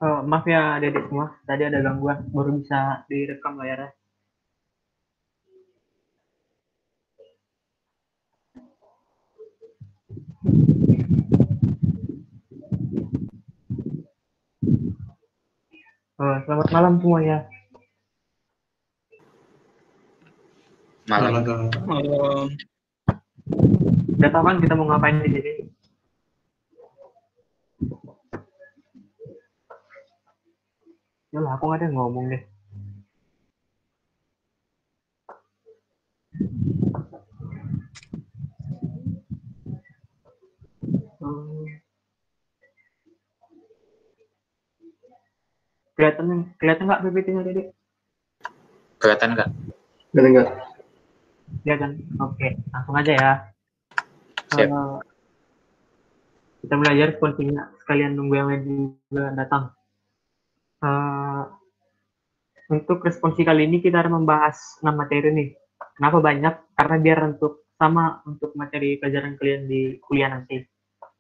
Maaf ya adik-adik semua, tadi ada gangguan, baru bisa direkam layarnya. Selamat malam semua ya. Malam. Malam. Udah tahu kan kita mau ngapain di sini? Yalah, aku nggak ada yang ngomong deh. Hmm, kelihatan nggak PPT-nya tadi? Kelihatan nggak? Kelihatan nggak? Ya kan? Oke, langsung aja ya. Siap. Kita belajar pentingnya sekalian nunggu yang lain juga datang. Untuk responsi kali ini kita akan membahas 6 materi nih. Kenapa banyak? Karena biar untuk materi pelajaran kalian di kuliah nanti.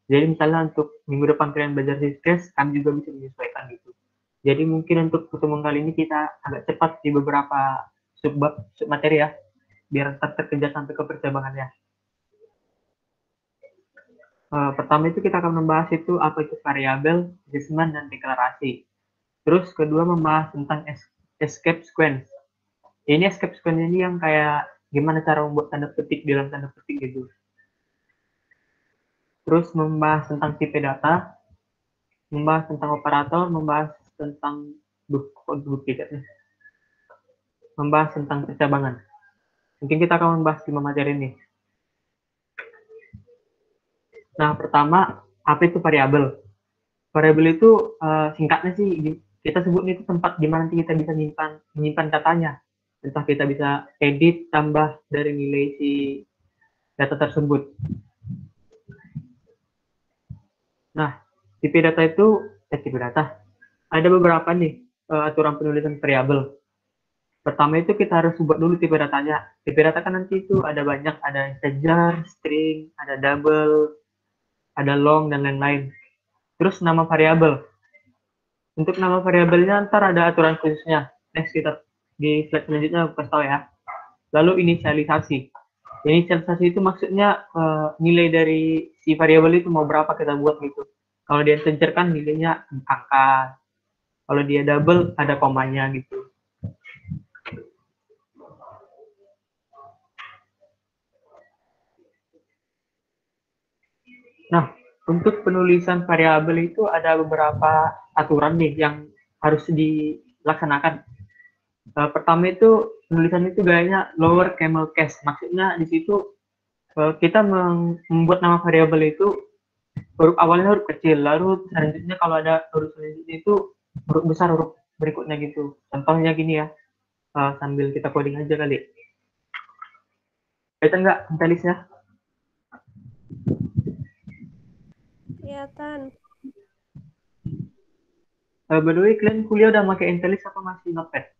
Jadi misalnya untuk minggu depan kalian belajar Siskes, kami juga bisa menyesuaikan gitu. Jadi mungkin untuk pertemuan kali ini kita agak cepat di beberapa sub materi ya, biar ntar terkejar sampai ke percabangannya. Pertama itu kita akan membahas itu apa itu variabel, adjustment, dan deklarasi. Terus kedua membahas tentang escape sequence. Ini escape sequence ini yang kayak gimana cara membuat tanda petik dalam tanda petik gitu. Terus membahas tentang tipe data, membahas tentang operator, membahas tentang membahas tentang percabangan. Mungkin kita akan membahas 5 materi ini. Nah, pertama, apa itu variabel? Variabel itu singkatnya sih kita sebut itu tempat di mana nanti kita bisa menyimpan datanya. Entah kita bisa edit, tambah dari nilai si data tersebut. Nah, tipe data ada beberapa nih aturan penulisan variabel. Pertama itu kita harus buat dulu tipe datanya. Tipe data kan nanti itu ada banyak, ada integer, string, ada double, ada long, dan lain-lain. Terus nama variabel. Untuk nama variabelnya ntar ada aturan khususnya. Next kita di slide selanjutnya aku kasih tahu ya. Lalu inisialisasi. Inisialisasi itu maksudnya nilai dari si variabel itu mau berapa kita buat gitu. Kalau dia integer kan nilainya angka. Kalau dia double ada komanya gitu. Nah, untuk penulisan variabel itu ada beberapa aturan nih yang harus dilaksanakan. Pertama itu penulisan itu gayanya lower camel case. Maksudnya di situ kita membuat nama variabel itu huruf awalnya huruf kecil, lalu selanjutnya kalau ada huruf selanjutnya itu huruf besar, huruf berikutnya gitu. Contohnya gini ya, sambil kita coding aja kali. Kelihatan nggak intelisnya? Kelihatan. By the way, kalian kuliah udah pakai Intelis apa masih Notepad?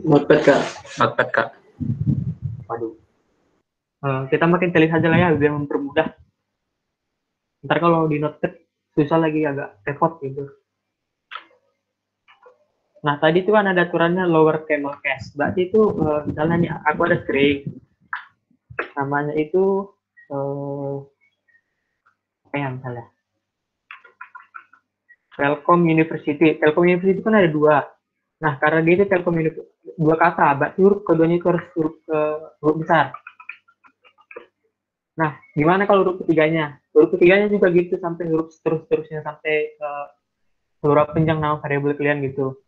Notepad kak. Notepad kak. Waduh. Kita pakai Intelis aja lah ya, biar mempermudah. Ntar kalau di Notepad susah lagi, agak repot gitu. Nah, tadi itu kan ada aturannya lower camel case. Berarti itu misalnya nih, aku ada string. Namanya itu apa ya misalnya? Telkom University. Telkom University kan ada 2. Nah, karena dia itu Telkom University 2 kata, berarti huruf keduanya itu harus huruf besar. Nah, gimana kalau huruf ketiganya? Huruf ketiganya juga gitu sampai huruf terus-terusnya sampai huruf panjang nama variabel kalian gitu.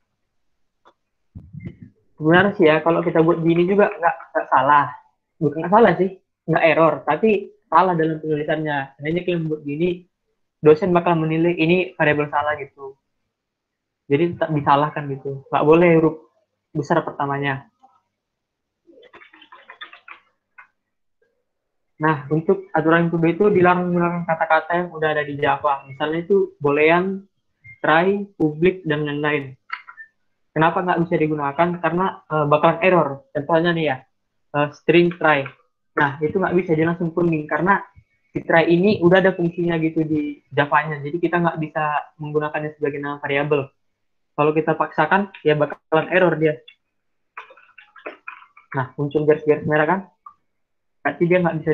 Sebenarnya sih ya, kalau kita buat gini juga nggak salah. Bukan nggak salah sih, nggak error, tapi salah dalam penulisannya. Hanya kalian buat gini, dosen bakal menilai ini variabel salah gitu. Jadi tak disalahkan gitu. Nggak boleh huruf besar pertamanya. Nah, untuk aturan kedua itu dilarang menggunakan kata-kata yang udah ada di Java. Misalnya itu boolean, try, public, dan lain-lain. Kenapa nggak bisa digunakan? Karena bakalan error. Contohnya nih ya, string try. Nah, itu nggak bisa, dia langsung kuning. Karena si try ini udah ada fungsinya gitu di Java-nya, jadi kita nggak bisa menggunakannya sebagai nama variabel. Kalau kita paksakan, ya bakalan error dia. Nah, muncul garis-garis merah kan? Berarti dia nggak bisa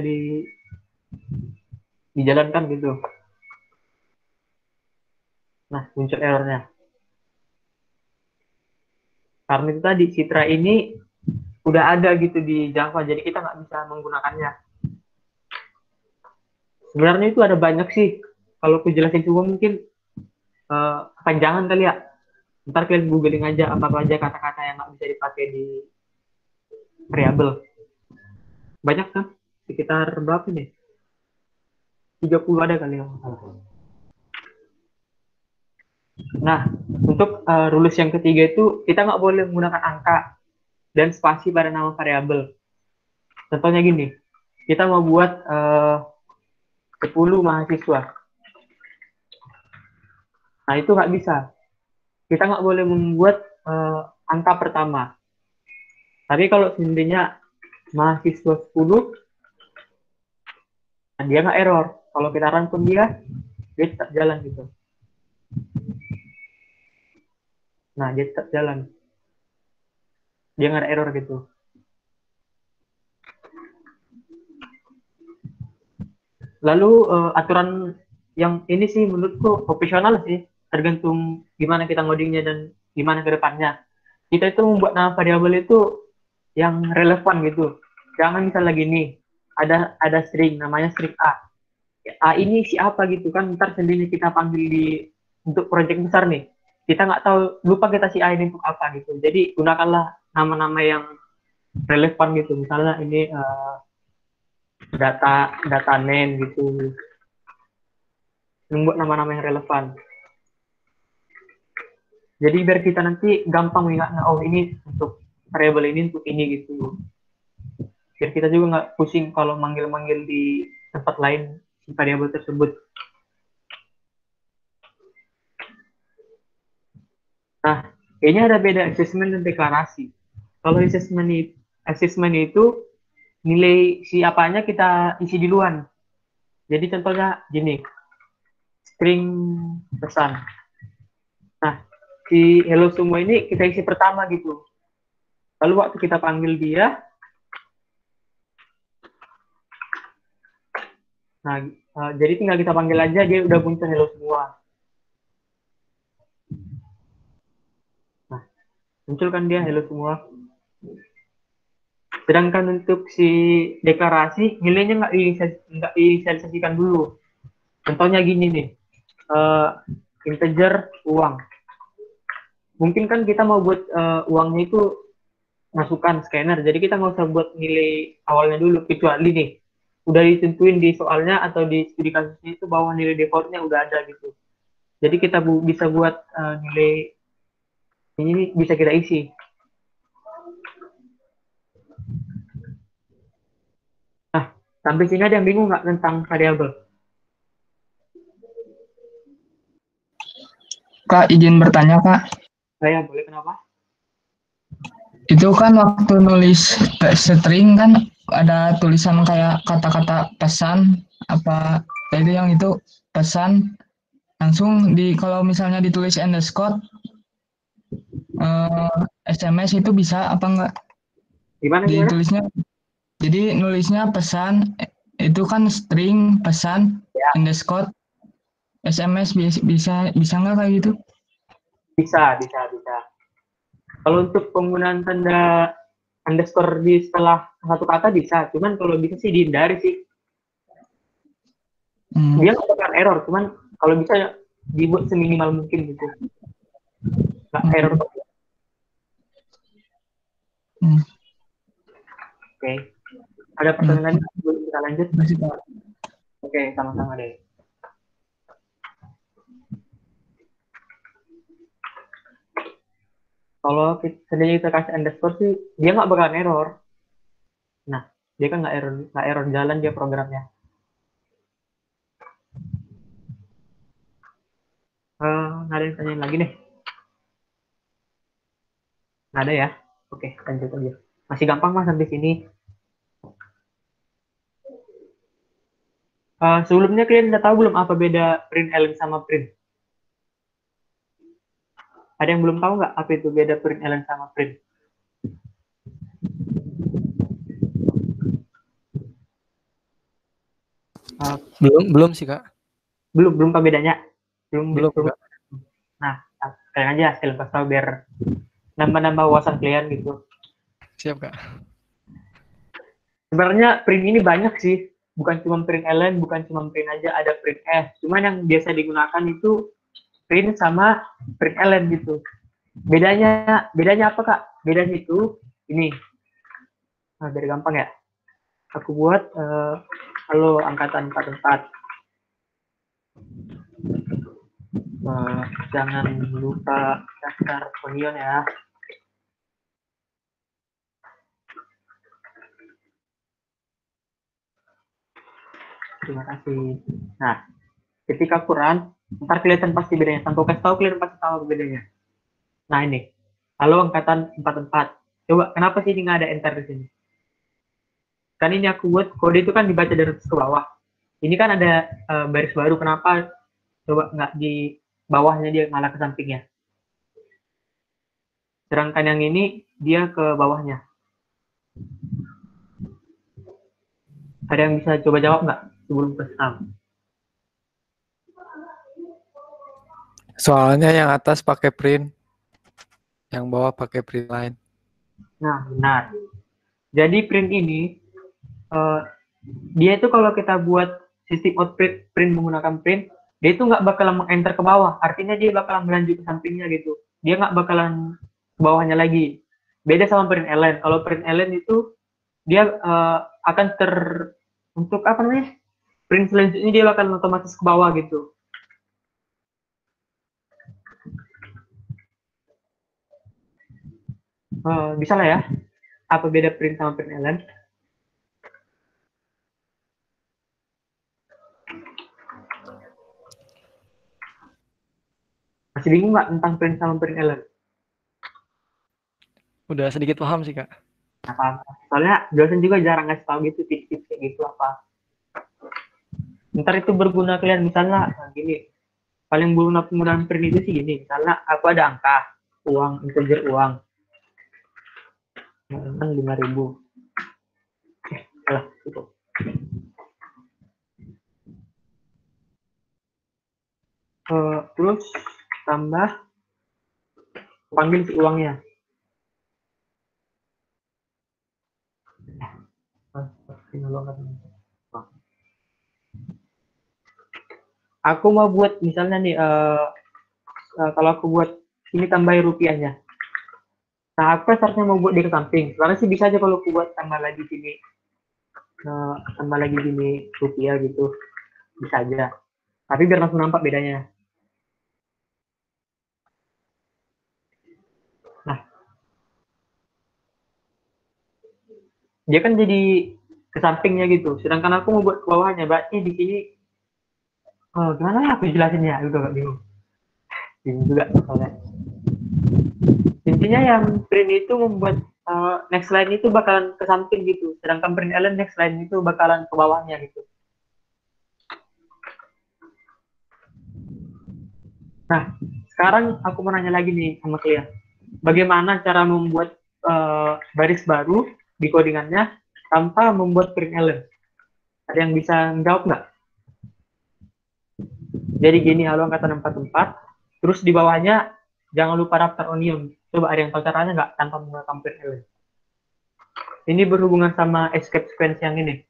dijalankan gitu. Nah, muncul errornya. Karena itu tadi, Citra ini udah ada gitu di Java, jadi kita nggak bisa menggunakannya. Sebenarnya itu ada banyak sih. Kalau aku jelasin semua mungkin kepanjangan kali ya. Ntar kalian googling aja apa aja kata-kata yang nggak bisa dipakai di variabel. Banyak kan? Sekitar berapa nih? 30 ada kali yang salah. Nah, untuk rules yang ketiga itu kita nggak boleh menggunakan angka dan spasi pada nama variabel. Contohnya gini, kita mau buat 10 mahasiswa. Nah, itu nggak bisa. Kita nggak boleh membuat angka pertama. Tapi kalau seandainya mahasiswa 10, nah dia nggak error. Kalau kita rangkum dia tetap jalan gitu. Nah, dia tetap jalan. Dia nggak ada error gitu. Lalu aturan yang ini sih menurutku opsional sih, tergantung gimana kita ngodingnya dan gimana ke depannya. Kita itu membuat nama variabel itu yang relevan gitu. Jangan misalnya gini, ada string namanya string A. A ini siapa gitu kan, ntar sendiri kita panggil untuk proyek besar nih. Kita nggak tahu, lupa kita si A ini untuk apa gitu. Jadi gunakanlah nama-nama yang relevan gitu. Misalnya ini data name gitu. Membuat nama-nama yang relevan. Jadi biar kita nanti gampang mengingatnya, oh ini untuk variabel ini untuk ini gitu. Biar kita juga nggak pusing kalau manggil-manggil di tempat lain si variabel tersebut. Nah, kayaknya ada beda assessment dan deklarasi. Kalau assessment itu nilai si apanya kita isi duluan. Jadi contohnya gini, string pesan. Nah, si hello semua ini kita isi pertama gitu. Lalu waktu kita panggil dia, nah jadi tinggal kita panggil aja, dia udah muncul hello semua. Nah, muncul kan dia hello semua. Sedangkan untuk si deklarasi, nilainya nggak diinisialisasikan dulu. Contohnya gini nih, integer uang. Mungkin kan kita mau buat uangnya itu masukkan scanner, jadi kita nggak usah buat nilai awalnya dulu, kecuali nih udah ditentuin di soalnya atau di studi kasusnya itu bahwa nilai defaultnya udah ada gitu. Jadi kita bisa buat nilai ini bisa kita isi. Nah, sampai sini ada yang bingung nggak tentang variabel? Kak, izin bertanya, Kak. Saya boleh, kenapa? Itu kan waktu nulis string kan ada tulisan kayak kata-kata pesan apa itu yang itu pesan langsung di kalau misalnya ditulis underscore SMS itu bisa apa enggak Gimana? ditulisnya jadi nulisnya pesan itu kan string pesan Ya, underscore SMS bisa nggak kayak gitu? bisa. Kalau untuk penggunaan tanda underscore di setelah satu kata bisa, cuman kalau bisa sih dihindari sih. Dia nggak bakal error, cuman kalau bisa dibuat seminimal mungkin gitu. Nggak error. Oke. Ada pertanyaan lain sebelum kita lanjut? Oke, sama-sama deh. Kalau seandainya kita kasih underscore sih, dia nggak bakalan error. Nah, dia kan nggak error jalan dia programnya. Nggak ada yang tanyain lagi nih. Nggak ada ya? Oke, lanjut aja. Masih gampang mas sampai sini. Sebelumnya kalian udah tahu belum apa beda print ln sama print? Ada yang belum tahu nggak apa itu beda print ln sama print? Belum sih Kak. Belum apa bedanya? Belum Kak. Nah, sekarang aja sekalian kasih tahu biar nambah-nambah wawasan kalian gitu. Siap Kak. Sebenarnya print ini banyak sih, bukan cuma print ln, bukan cuma print aja, ada print f. Cuman yang biasa digunakan itu print sama print ln gitu. Bedanya apa Kak? Bedanya itu ini. Nah, biar gampang ya. Aku buat halo angkatan 44. Jangan lupa daftar Onion ya. Terima kasih. Nah, ketika kurang, ntar kelihatan pasti bedanya. Tanpa kasih tahu, kelihatan pasti tahu bedanya. Nah ini, halo angkatan 44. Coba, kenapa sih ini nggak ada enter di sini? Kan ini aku buat kode itu kan dibaca dari atas ke bawah. Ini kan ada baris baru, kenapa coba nggak di bawahnya dia malah ke sampingnya? Sedangkan yang ini dia ke bawahnya. Ada yang bisa coba jawab nggak sebelum kasih tahu? Soalnya yang atas pakai print, yang bawah pakai print line. Nah, benar. Jadi print ini, dia itu kalau kita buat sistem output print menggunakan print, dia itu nggak bakalan meng-enter ke bawah. Artinya dia bakalan melanjut ke sampingnya gitu. Dia nggak bakalan ke bawahnya lagi. Beda sama print ln. Kalau print ln itu, dia akan untuk apa namanya? Print selanjutnya dia bakalan otomatis ke bawah gitu. Bisa lah ya. Apa beda print sama print ln? Masih bingung nggak tentang print sama print ln? Udah sedikit paham sih Kak. Apa? Soalnya dosen juga jarang ngasih tahu gitu tips-tips kayak gitu apa. Ntar itu berguna kalian misalnya gini. Paling berguna penggunaan print itu sih gini. Misalnya aku ada angka uang, integer uang. 5.000. Alah, itu. Terus tambah panggil si uangnya. Aku mau buat misalnya nih, kalau aku buat ini tambah rupiahnya. Nah, aku seharusnya mau buat di samping. Sebenarnya sih bisa aja kalau aku buat tambah lagi sini, tambah lagi gini rupiah gitu, bisa aja. Tapi biar langsung nampak bedanya. Nah, dia kan jadi ke sampingnya gitu. Sedangkan aku mau buat ke bawahnya, berarti di sini gimana ya aku jelasinnya? Udah gak bingung. Bingung juga soalnya. Intinya yang print itu membuat next line itu bakalan ke samping gitu. Sedangkan print ln next line itu bakalan ke bawahnya gitu. Nah, sekarang aku mau nanya lagi nih sama kalian. Bagaimana cara membuat baris baru di codingannya tanpa membuat print ln? Ada yang bisa menjawab nggak? Jadi gini, halo angkatan 44, terus di bawahnya jangan lupa daftar Onion. Coba ada yang tahu caranya nggak tanpa menggunakan print ln? Ini berhubungan sama escape sequence yang ini.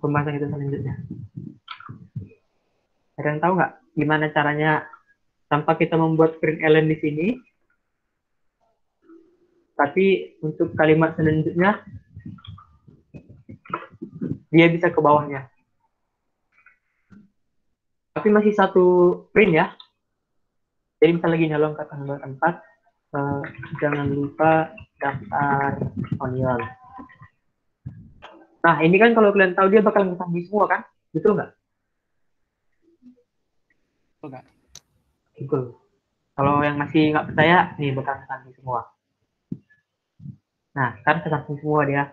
Pembahasan kita selanjutnya. Ada yang tahu nggak gimana caranya tanpa kita membuat print ln di sini, tapi untuk kalimat selanjutnya dia bisa ke bawahnya. Tapi masih satu print ya. Jadi misalnya lagi halo angkatan 44, jangan lupa daftar Onion. Nah, ini kan kalau kalian tahu dia bakal ngesambi semua kan? Betul nggak? Betul Kak. Betul. Kalau yang masih nggak percaya, nih bakal ngesambi semua. Nah, kan kesamping semua dia.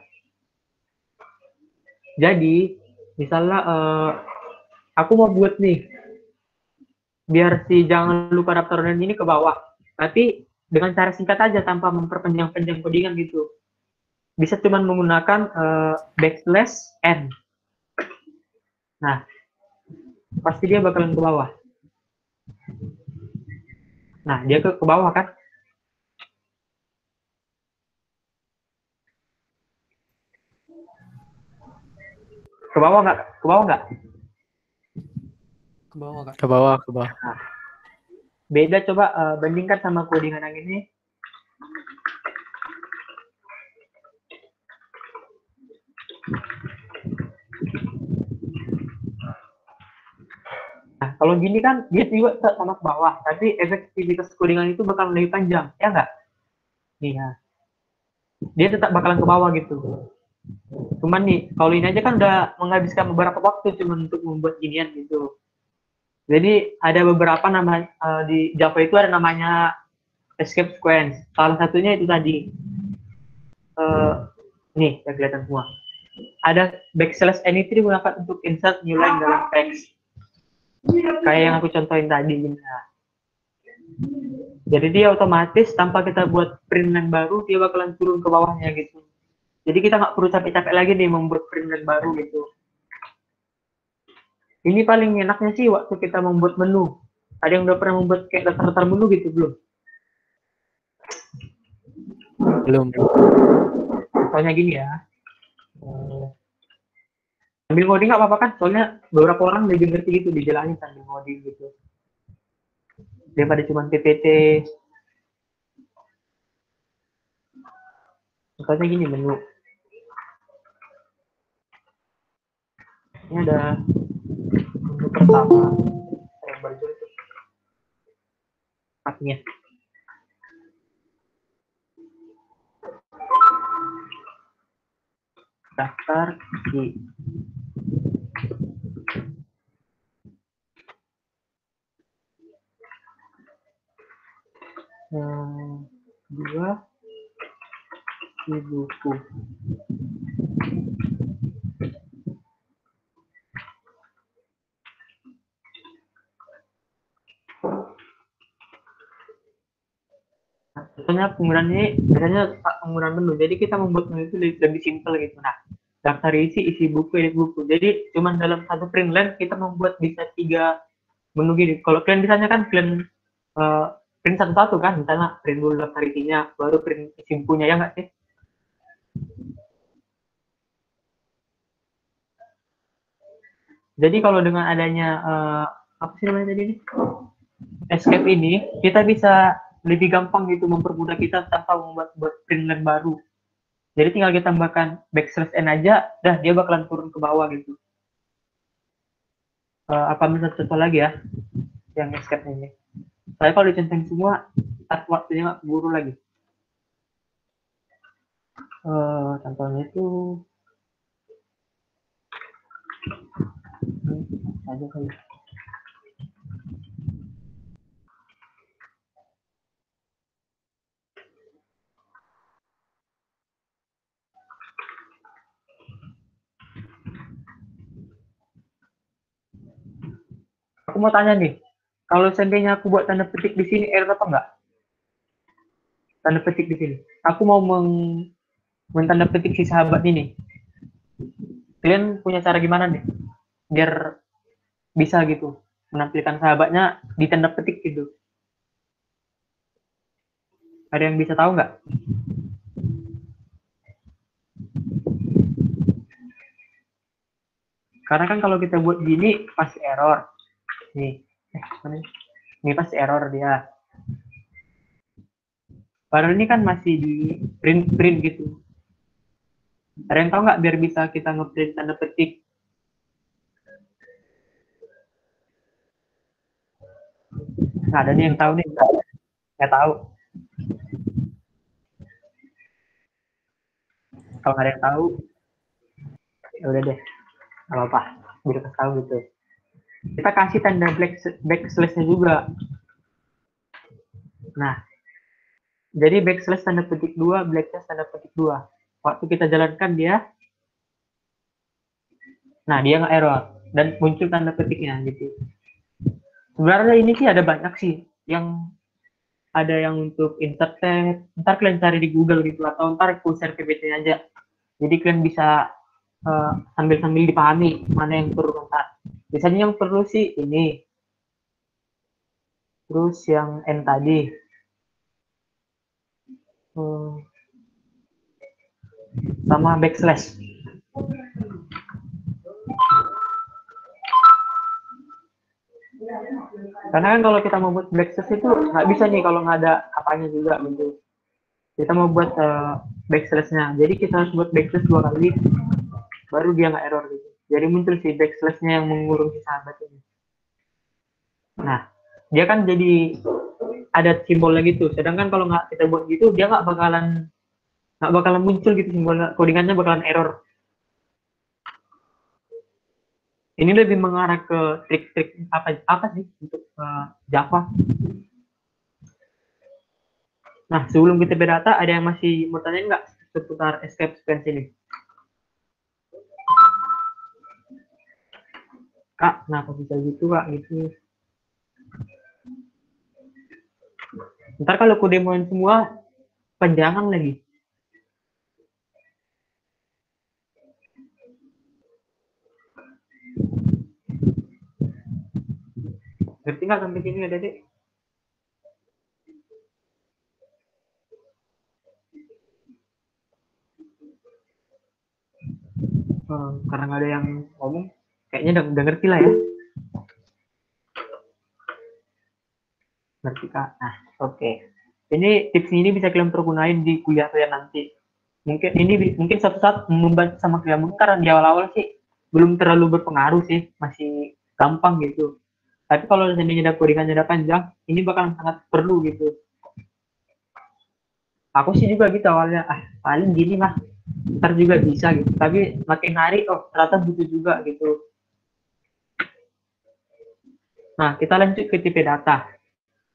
Jadi, misalnya aku mau buat nih, biar si jangan lupa daftar online ini ke bawah. Tapi dengan cara singkat aja tanpa memperpanjang-panjang codingan gitu. Bisa cuman menggunakan backslash n. Nah, pasti dia bakalan ke bawah. Nah, dia ke bawah kan? Ke bawah nggak? Ke bawah nggak? Ke bawah, Kak. Ke bawah, ke bawah. Nah, beda coba bandingkan sama codingan yang ini. Nah, kalau gini kan dia juga sama ke bawah, tapi efektivitas codingan itu bakal lebih panjang, ya nggak? Iya. Dia tetap bakalan ke bawah gitu. Cuman nih, kalau ini aja kan udah menghabiskan beberapa waktu cuma untuk membuat ginian gitu. Jadi ada beberapa nama di Java itu ada namanya escape sequence. Salah satunya itu tadi. Nih, yang kelihatan semua. Ada backslash n itu digunakan untuk insert new line dalam teks. Kayak yang aku contohin tadi. Nah, jadi dia otomatis tanpa kita buat print line baru, dia bakalan turun ke bawahnya gitu. Jadi kita nggak perlu capek-capek lagi nih membuat print line baru gitu. Ini paling enaknya sih waktu kita membuat menu. Ada yang udah pernah membuat kayak daftar menu gitu belum? Belum. Soalnya gini ya. Sambil ngoding nggak apa-apa kan? Soalnya beberapa orang lebih ngerti gitu dijelasin sambil ngoding gitu. Daripada cuma PPT. Misalnya gini menu. Ini ada menu pertama yang berjudul haknya. Daftar isi. Yang kedua di buku. Contohnya penggunaan ini biasanya penggunaan menu. Jadi kita membuat menu itu lebih simpel gitu. Nah, daftar isi buku, edit buku. Jadi cuman dalam satu print line kita membuat bisa 3 menu gini. Kalau kalian misalnya kan kalian print satu-satu kan, misalnya print dulu daftar isinya, baru print isi bukunya, ya nggak sih? Jadi kalau dengan adanya apa sih namanya tadi ini? Escape ini, kita bisa lebih gampang gitu mempermudah kita tanpa membuat print line baru. Jadi tinggal kita tambahkan backslash n aja, dah dia bakalan turun ke bawah gitu. Apa misal contoh lagi ya, yang escape ini. Saya kalau dicenteng semua, waktunya nggak keburu lagi. Contohnya itu aja kali. Aku mau tanya nih, kalau seandainya aku buat tanda petik di sini, error apa enggak? Tanda petik di sini. Aku mau mentanda petik si sahabat ini. Kalian punya cara gimana nih? Biar bisa gitu, menampilkan sahabatnya di tanda petik gitu. Ada yang bisa tahu nggak? Karena kan kalau kita buat gini, pasti error. Nih, ini pasti error dia. Padahal ini kan masih di print gitu. Ada yang tahu nggak biar bisa kita ngeprint tanda petik? Nggak ada nih yang tahu nih. Nggak tahu. Kalau nggak ada yang tahu, ya udah deh. Nggak apa-apa. Biar kita tahu gitu. Kita kasih tanda backslash-nya juga. Nah, jadi backslash tanda petik 2, backslash tanda petik 2. Waktu kita jalankan dia Nah, dia nggak error dan muncul tanda petiknya gitu. Sebenarnya ini sih ada banyak sih, yang ada yang untuk insert tab, ntar kalian cari di Google gitu, atau ntar aku share PPT aja. Jadi kalian bisa sambil-sambil dipahami mana yang perlu ntar. Biasanya yang perlu sih ini, terus yang N tadi, sama backslash. Karena kan kalau kita mau buat backslash itu nggak bisa nih kalau nggak ada apanya juga gitu. Kita mau buat backslash-nya, jadi kita harus buat backslash 2 kali, baru dia nggak error gitu. Jadi muncul si backslash-nya yang mengurung si sahabat ini. Nah, dia kan jadi ada simbolnya gitu. Sedangkan kalau nggak kita buat gitu, dia nggak bakalan muncul gitu simbolnya, codingannya bakalan error. Ini lebih mengarah ke trik-trik apa sih untuk Java. Nah, sebelum kita berdata, ada yang masih mau tanya nggak seputar escape sequence ini? Kak, kenapa bisa gitu, Kak? Gitu. Ntar kalau aku demoin semua, panjangan lagi. Ngerti nggak sampai sini ada deh? Karena nggak ada yang ngomong, kayaknya udah ngerti lah ya. Ngerti Kak? Nah, oke. Ini tips ini bisa kalian pergunain di kuliah kalian nanti. Mungkin suatu saat membantu sama kalian, karena di awal-awal sih belum terlalu berpengaruh sih, masih gampang gitu. Tapi kalau seandainya ada codingannya ada panjang, ini bakalan sangat perlu gitu. Aku sih juga gitu awalnya, paling gini lah, ntar juga bisa gitu. Tapi makin hari, ternyata butuh juga gitu. Nah, kita lanjut ke tipe data.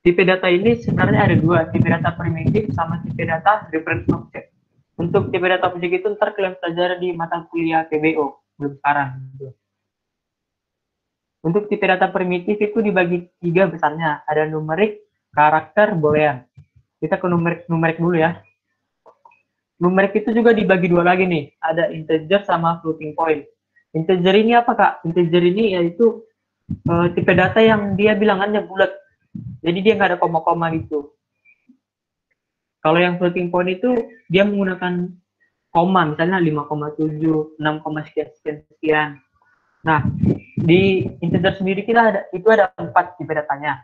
Tipe data ini sebenarnya ada dua, tipe data primitif sama tipe data reference object. Untuk tipe data object itu ntar kalian pelajari di mata kuliah PBO, belum sekarang. Gitu. Untuk tipe data primitif itu dibagi 3 besarnya, ada numerik, karakter, boolean. Kita ke numerik dulu ya. Numerik itu juga dibagi 2 lagi nih, ada integer sama floating point. Integer ini apa Kak? Integer ini yaitu tipe data yang dia bilangannya bulat, jadi dia nggak ada koma-koma gitu. Kalau yang floating point itu dia menggunakan koma, misalnya 5,7, 6, sekian. Nah, di integer sendiri kita ada 4 tipe datanya.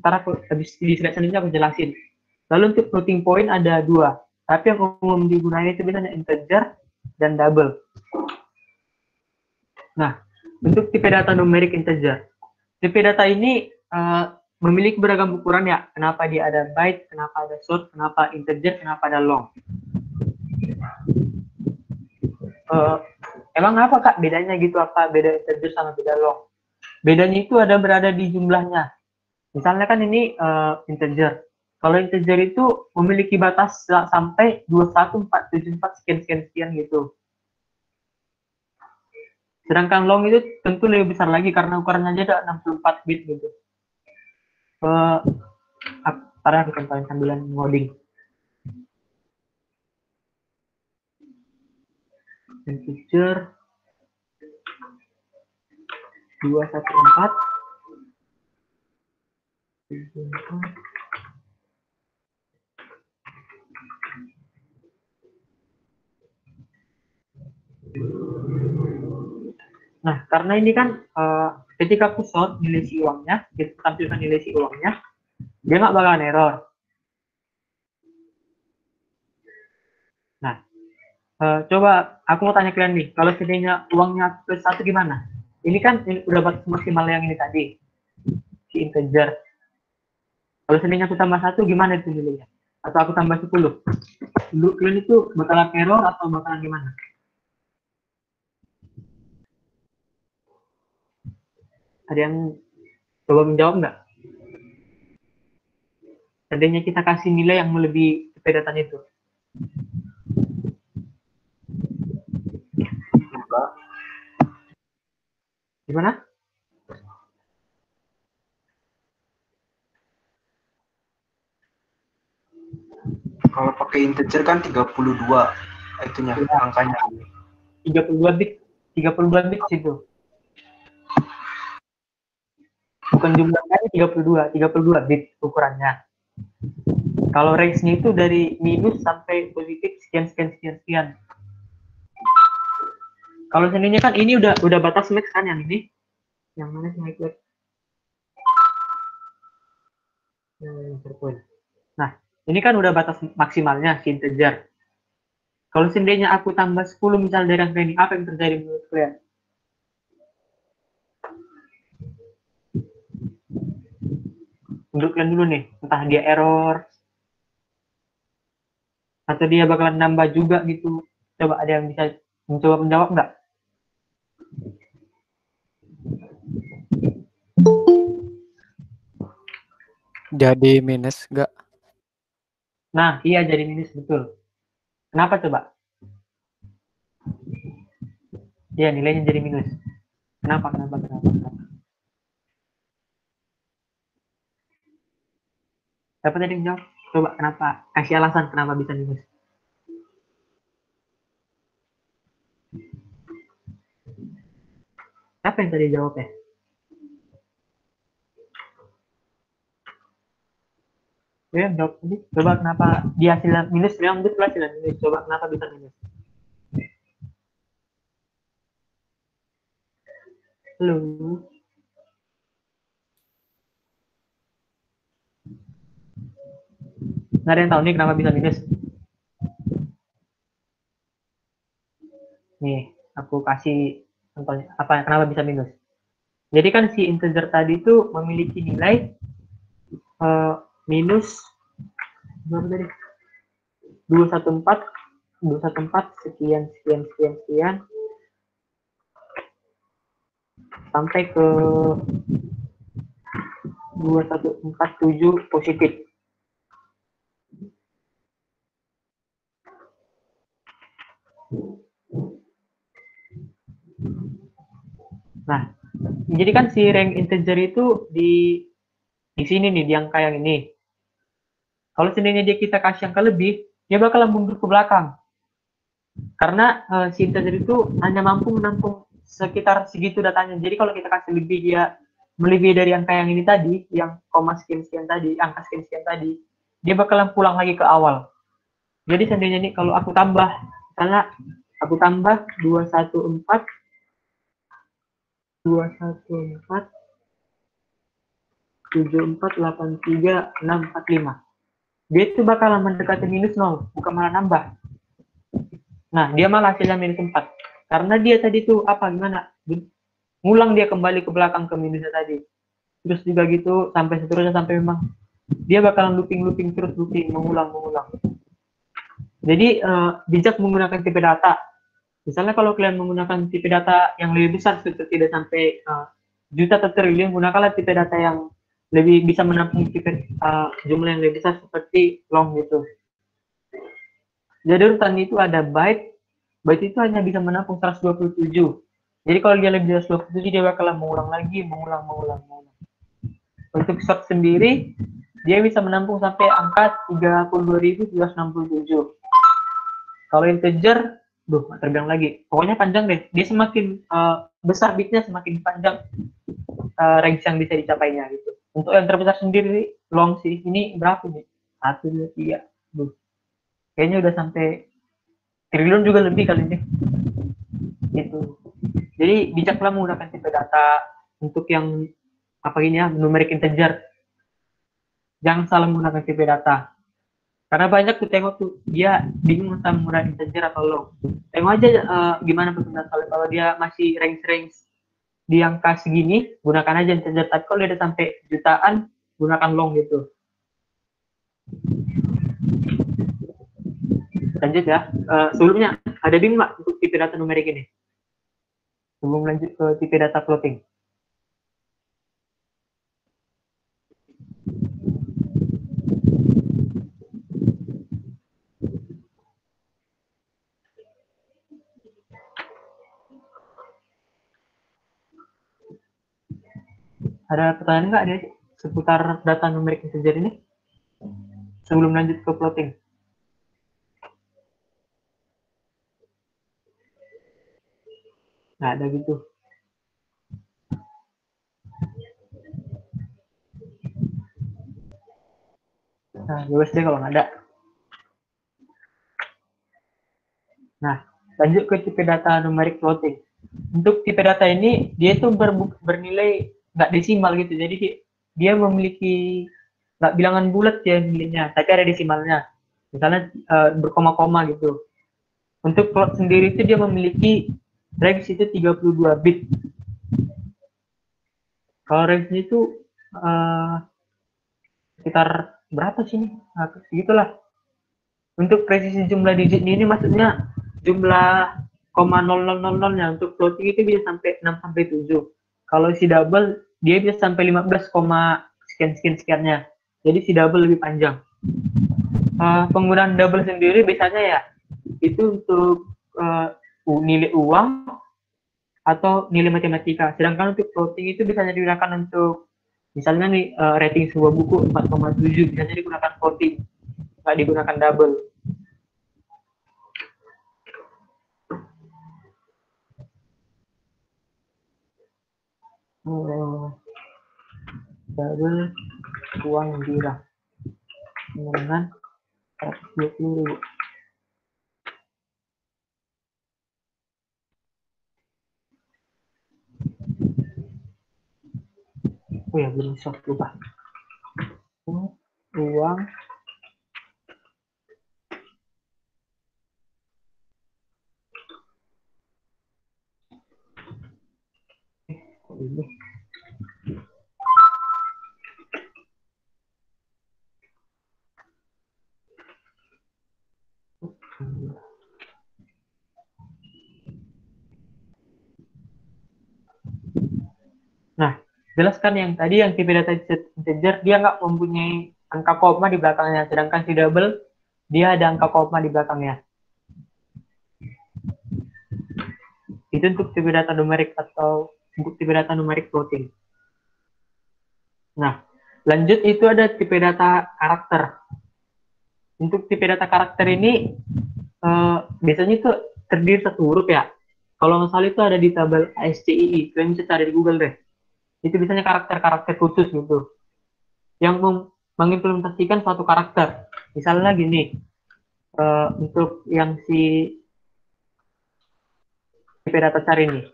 Ntar aku habis di slide selanjutnya aku jelasin. Lalu untuk floating point ada 2, tapi yang umum digunakan itu biasanya integer dan double. Nah, untuk tipe data numerik integer, tipe data ini memiliki beragam ukuran ya. Kenapa dia ada byte, kenapa ada short, kenapa integer, kenapa ada long. Emang apa Kak bedanya gitu, apa beda integer sama beda long? Bedanya itu berada di jumlahnya. Misalnya kan ini integer. Kalau integer itu memiliki batas sampai 21474 sekian gitu. Sedangkan long itu tentu lebih besar lagi karena ukurannya aja ada 64 bit gitu. Ntar aku contohin sambilan ngoding. Integer 214 Nah, karena ini kan ketika aku sort nilai si uangnya, kita tampilkan nilai si uangnya, dia nggak bakalan error. Nah, coba aku mau tanya kalian nih, kalau seandainya uangnya plus 1 gimana? Ini kan udah batas maksimal yang ini tadi, si integer. Kalau seandainya aku tambah 1 gimana itu nilainya? Atau aku tambah 10? Dulu kalian itu bakalan error atau bakalan gimana? Ada yang coba menjawab nggak? Seandainya kita kasih nilai yang melebihi tipe datanya itu. Gimana? Kalau pakai integer kan 32 itunya Ya, angkanya. 32 bit. 32 bit situ. Bukan jumlah kali 32 bit ukurannya. Kalau range-nya itu dari minus sampai positif sekian sekian sekian sekian. Kalau seandainya kan ini udah batas max kan yang ini. Yang mana sih max? Nah, ini kan udah batas maksimalnya si integer. Kalau seandainya aku tambah 10 misal dari angka ini, apa yang terjadi menurut kalian? Menurut kalian dulu nih, entah dia error, atau dia bakalan nambah juga gitu. Coba ada yang bisa mencoba menjawab nggak? Jadi minus nggak? Nah, iya jadi minus, betul. Kenapa coba? Iya, nilainya jadi minus. Kenapa? Siapa tadi yang jawab? Coba kenapa? Kasih alasan kenapa bisa minus. Siapa yang tadi jawab ya? Ya, jawab tadi. Coba kenapa dia hasilnya minus? Memang betul hasilnya minus. Coba kenapa bisa minus? Halo. Nggak ada yang tahu nih kenapa bisa minus? Nih, aku kasih contohnya. Kenapa bisa minus? Jadi kan si integer tadi itu memiliki nilai minus berapa tadi? 214 sekian sekian sekian sekian sampai ke 2147 positif. Nah, jadi kan si rank integer itu di sini nih, di angka yang ini. Kalau seandainya dia kita kasih angka lebih, dia bakal mundur ke belakang. Karena si integer itu hanya mampu menampung sekitar segitu datanya. Jadi kalau kita kasih lebih, dia melebihi dari angka yang ini tadi, yang koma sekian sekian tadi, angka sekian sekian tadi, dia bakalan pulang lagi ke awal. Jadi seandainya nih kalau aku tambah, misalnya aku tambah 214 7483 645. Dia itu bakalan mendekati minus 0, bukan malah nambah. Nah, dia malah hasilnya minus 4. Karena dia tadi tuh apa gimana? Ngulang dia kembali ke belakang ke minusnya tadi. Terus juga gitu sampai seterusnya sampai memang dia bakalan looping terus mengulang. Jadi bijak menggunakan tipe data. Misalnya kalau kalian menggunakan tipe data yang lebih besar, tidak sampai juta atau triliun, gunakanlah tipe data yang lebih bisa menampung jumlah yang lebih besar seperti long gitu. Jadi urutan itu ada byte itu hanya bisa menampung 127. Jadi kalau dia lebih dari 127, dia bakalan mengulang. Untuk short sendiri, dia bisa menampung sampai angka 32.367. Kalau integer, terbilang lagi. Pokoknya panjang deh. Dia semakin besar bitnya, semakin panjang range yang bisa dicapainya gitu. Untuk yang terbesar sendiri, long sih. Ini berapa nih? 1, 2, 3. Kayaknya udah sampai triliun juga lebih kali ini. Gitu. Jadi bijaklah menggunakan tipe data untuk yang apa ini ya, numerik integer. Jangan salah menggunakan tipe data. Karena banyak tuh tengok tuh dia bingung tentang menggunakan integer atau long. Tengok aja gimana pertumbuhan kalau dia masih range di angka segini, gunakan aja integer. Tapi kalau dia udah sampai jutaan, gunakan long gitu. Lanjut ya. Sebelumnya ada bingung nggak untuk tipe data numerik ini? Sebelum lanjut ke tipe data floating. Ada pertanyaan nggak deh seputar data numerik integer ini? Sebelum lanjut ke plotting. Nggak ada gitu. Nah, bebas deh kalau nggak ada. Nah, lanjut ke tipe data numerik floating. Untuk tipe data ini, dia itu bernilai nggak desimal gitu. Jadi dia memiliki nggak bilangan bulat ya nilainya, tapi ada desimalnya. Misalnya berkoma-koma gitu. Untuk plot sendiri itu dia memiliki range itu 32 bit. Kalau range itu sekitar berapa sih nih? Nah, segitulah. Untuk presisi jumlah digit ini maksudnya jumlah 0,0000-nya. Untuk floating itu bisa sampai 6 sampai 7. Kalau si double dia bisa sampai 15, sekian-sekiannya. Jadi si double lebih panjang. Penggunaan double sendiri biasanya ya itu untuk nilai uang atau nilai matematika. Sedangkan untuk floating itu biasanya digunakan untuk misalnya nih rating sebuah buku 4,7 biasanya digunakan floating, nggak digunakan double. Double uang dirham dengan 120.000. Oh ya, belum soft, lupa. Uang ini. Nah, jelaskan yang tadi yang tipe data integer dia nggak mempunyai angka koma di belakangnya, sedangkan si double dia ada angka koma di belakangnya. Itu untuk tipe data numerik atau untuk tipe data numerik floating. Nah, lanjut itu ada tipe data karakter. Untuk tipe data karakter ini biasanya itu terdiri satu huruf ya. Kalau nggak salah itu ada di tabel ASCII, kalian bisa cari di Google deh. Itu biasanya karakter-karakter khusus gitu, yang mengimplementasikan suatu karakter. Misalnya gini, untuk yang si tipe data char ini,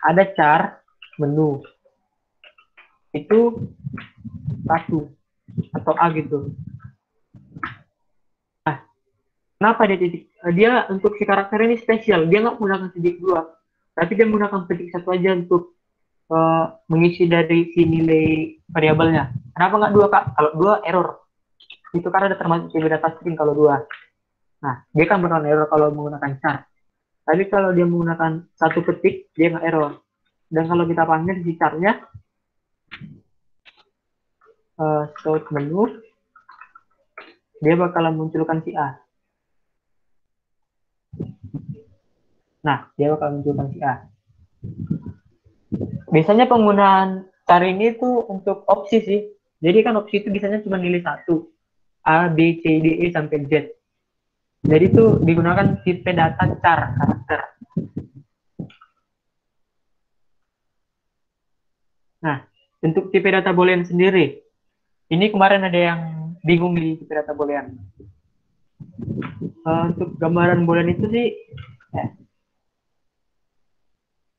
ada char menu, itu satu atau A gitu. Nah, kenapa dia titik? Dia untuk si karakter ini spesial, dia nggak menggunakan titik dua, tapi dia menggunakan titik satu aja untuk mengisi dari si nilai variabelnya. Kenapa nggak dua, Kak? Kalau dua error. Itu karena ada termasuk tipe data string kalau dua. Nah, dia kan bakal error kalau menggunakan char. Tapi kalau dia menggunakan satu ketik, dia nggak error. Dan kalau kita panggil si charnya start menu, dia bakalan munculkan si A. Nah, dia bakal munculkan si A. Biasanya penggunaan char ini tuh untuk opsi sih. Jadi kan opsi itu biasanya cuma nilai satu. A, B, C, D, E, sampai Z. Jadi itu digunakan tipe data char karakter. Nah, untuk tipe data boolean sendiri, ini kemarin ada yang bingung di tipe data boolean. Untuk gambaran boolean itu sih,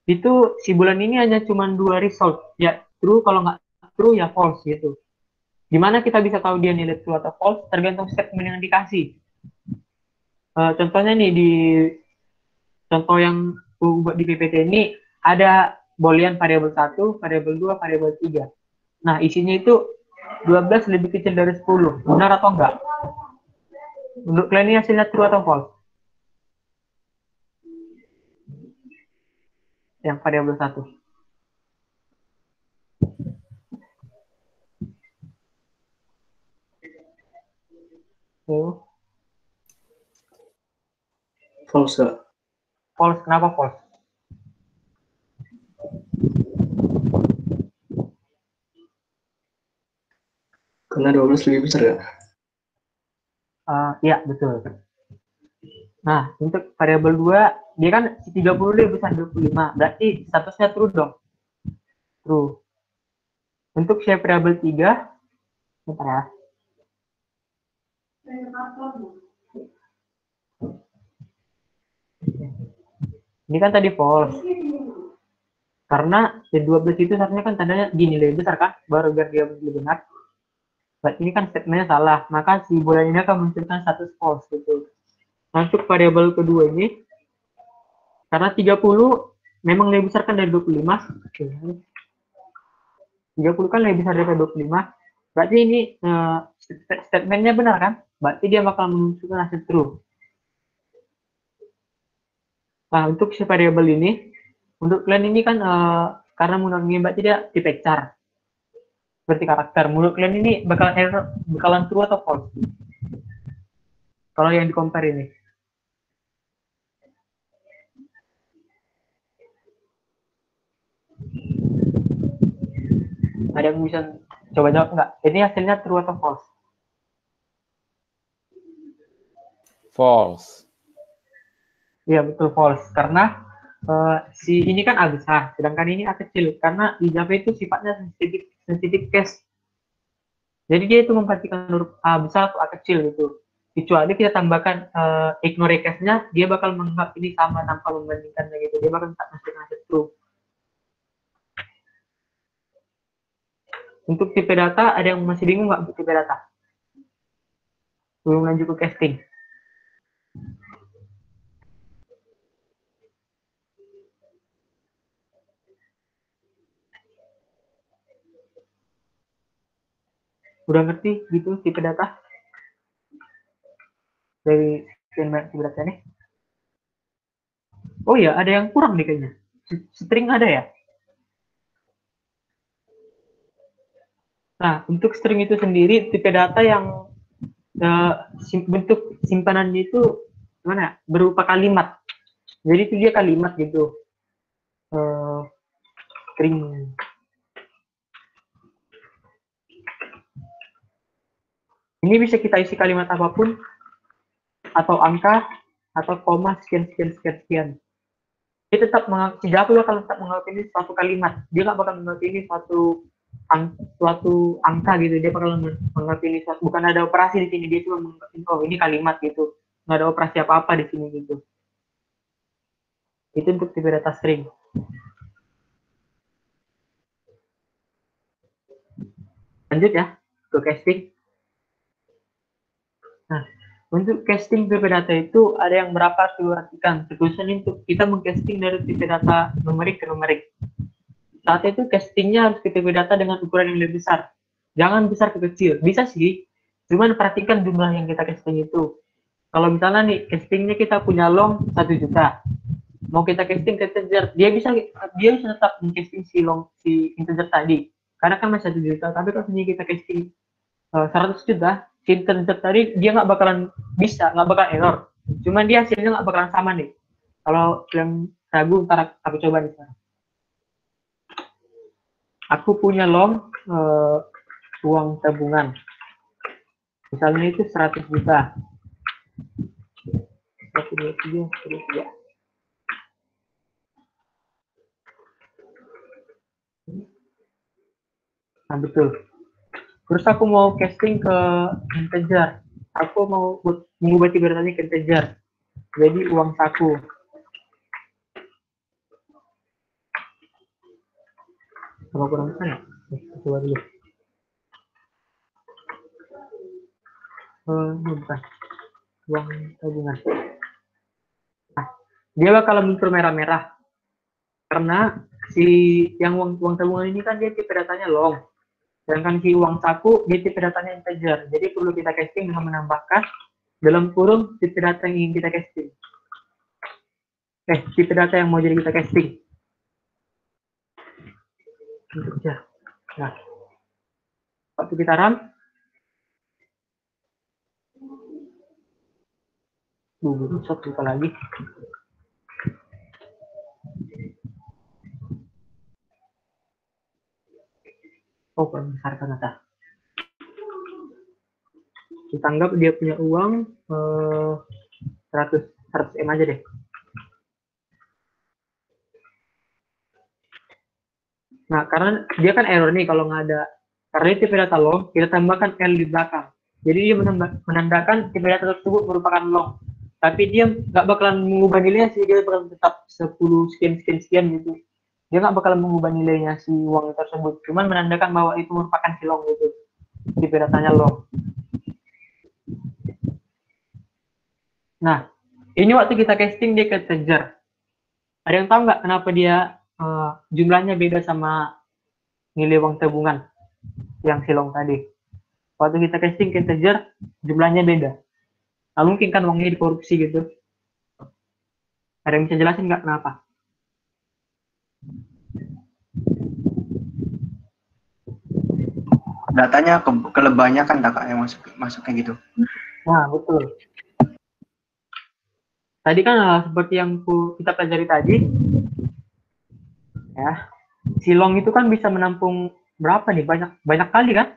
itu si bulan ini hanya cuma dua result, ya true, kalau nggak true ya false gitu. Gimana kita bisa tahu dia nilai true atau false? Tergantung statement yang dikasih. Contohnya nih di contoh yang buat di PPT ini ada boolean variabel 1, variabel 2, variabel 3. Nah, isinya itu 12 lebih kecil dari 10. Benar atau enggak? Menurut kalian ini hasilnya true atau false? Yang variabel 1. False, Kak. False, kenapa false? Karena 12 lebih besar ya. Iya, betul. Nah, untuk variabel 2, dia kan 30 lebih besar 25. Berarti statusnya true dong. True. Untuk shape variabel 3, bentar ya. Ini kan tadi false. Karena 12 itu seharusnya kan tandanya gini lebih besar kan, baru biar dia lebih benar. Berarti ini kan statementnya salah, maka si bola ini akan munculkan status false gitu. Untuk variabel kedua ini, karena 30 memang lebih besar kan dari 25. 30 kan lebih besar dari 25. Berarti ini statementnya benar kan? Berarti dia bakal menunjukkan hasil true. Nah, untuk si variabel ini, untuk kalian ini kan karena menggunakan berarti dia tipe char. Seperti karakter. Menurut kalian ini bakalan true atau false? Kalau yang di compare ini. Ada yang bisa coba jawab nggak? Ini hasilnya true atau false? False. Iya betul false. Karena si ini kan A besar, sedangkan ini A kecil. Karena di Java itu sifatnya sensitif case. Jadi dia itu memperhatikan huruf A besar atau A kecil gitu. Kecuali kita tambahkan ignore case-nya, dia bakal menganggap ini sama tanpa membandingkannya gitu. Dia bakal tak masuk true. Untuk tipe data, ada yang masih bingung nggak untuk tipe data? Belum lanjut ke casting. Udah ngerti gitu tipe data? Dari sekian banyak tipe data nih. Oh iya, ada yang kurang nih kayaknya. String ada ya? Nah, untuk string itu sendiri, tipe data yang bentuk simpanannya itu gimana ya? Berupa kalimat. Jadi itu dia kalimat gitu. String. Ini bisa kita isi kalimat apapun, atau angka, atau koma, sekian, sekian, sekian, sekian. Dia tetap si Java bakal tetap menganggap ini suatu kalimat. Dia nggak bakal menganggap ini suatu angka gitu. Dia bakal menganggap ini suatu, bukan ada operasi di sini. Dia cuma menganggap ini, oh ini kalimat gitu. Nggak ada operasi apa-apa di sini gitu. Itu untuk tipe data string. Lanjut ya ke casting. Nah, untuk casting tipe data itu ada yang berapa harus diperhatikan. Terkhususnya untuk kita mengcasting dari tipe data numerik ke numerik. Saat itu castingnya harus ke tipe data dengan ukuran yang lebih besar. Jangan besar ke kecil. Bisa sih, cuman perhatikan jumlah yang kita casting itu. Kalau misalnya nih, castingnya kita punya long 1 juta. Mau kita casting ke integer, dia bisa tetap mengcasting si integer tadi. Karena kan masih 1 juta, tapi kalau misalnya kita casting 100 juta, si integer tadi dia nggak bakalan bisa, nggak bakalan error. Cuman dia hasilnya nggak bakalan sama nih. Kalau yang ragu, ntar aku coba nih sekarang. Aku punya long uang tabungan. Misalnya itu 100 juta. 1, 2, 3. Nah, betul. Terus aku mau casting ke integer. Aku mau mengubah tipe datanya ke integer. Jadi uang saku. Apa kurang sana? Coba dulu. Bukan. Uang tabungan. Nah, dia bakal muncul merah-merah. Karena si yang uang tabungan ini kan dia tipe datanya long. Sedangkan si uang saku dia tipe datanya integer. Jadi perlu kita casting dengan menambahkan dalam kurung tipe data yang ingin kita casting. Tipe data yang mau jadi kita casting. Integer. Nah, waktu kita run, satu lagi. Oh, kurang besar ternyata. Kita anggap dia punya uang 100 M aja deh. Nah, karena dia kan error nih kalau nggak ada, karena ini tipe data long, kita tambahkan L di belakang. Jadi dia menandakan tipe data tersebut merupakan long. Tapi dia nggak bakalan mengubah nilainya sih, dia bakalan tetap 10 sekian gitu. Dia nggak bakalan mengubah nilainya si uang tersebut. Cuman menandakan bahwa itu merupakan si long gitu. Tipe datanya long. Nah, ini waktu kita casting dia ketejar. Ada yang tahu nggak kenapa dia jumlahnya beda sama nilai uang tabungan yang silong tadi? Waktu kita casting ke integer, jumlahnya beda. Nah, mungkin kan uangnya dikorupsi gitu. Ada yang bisa jelasin nggak kenapa? Datanya kelebannya kan kak yang masuknya gitu. Nah, betul. Tadi kan seperti yang kita pelajari tadi, ya, silong itu kan bisa menampung berapa nih? Banyak kali kan?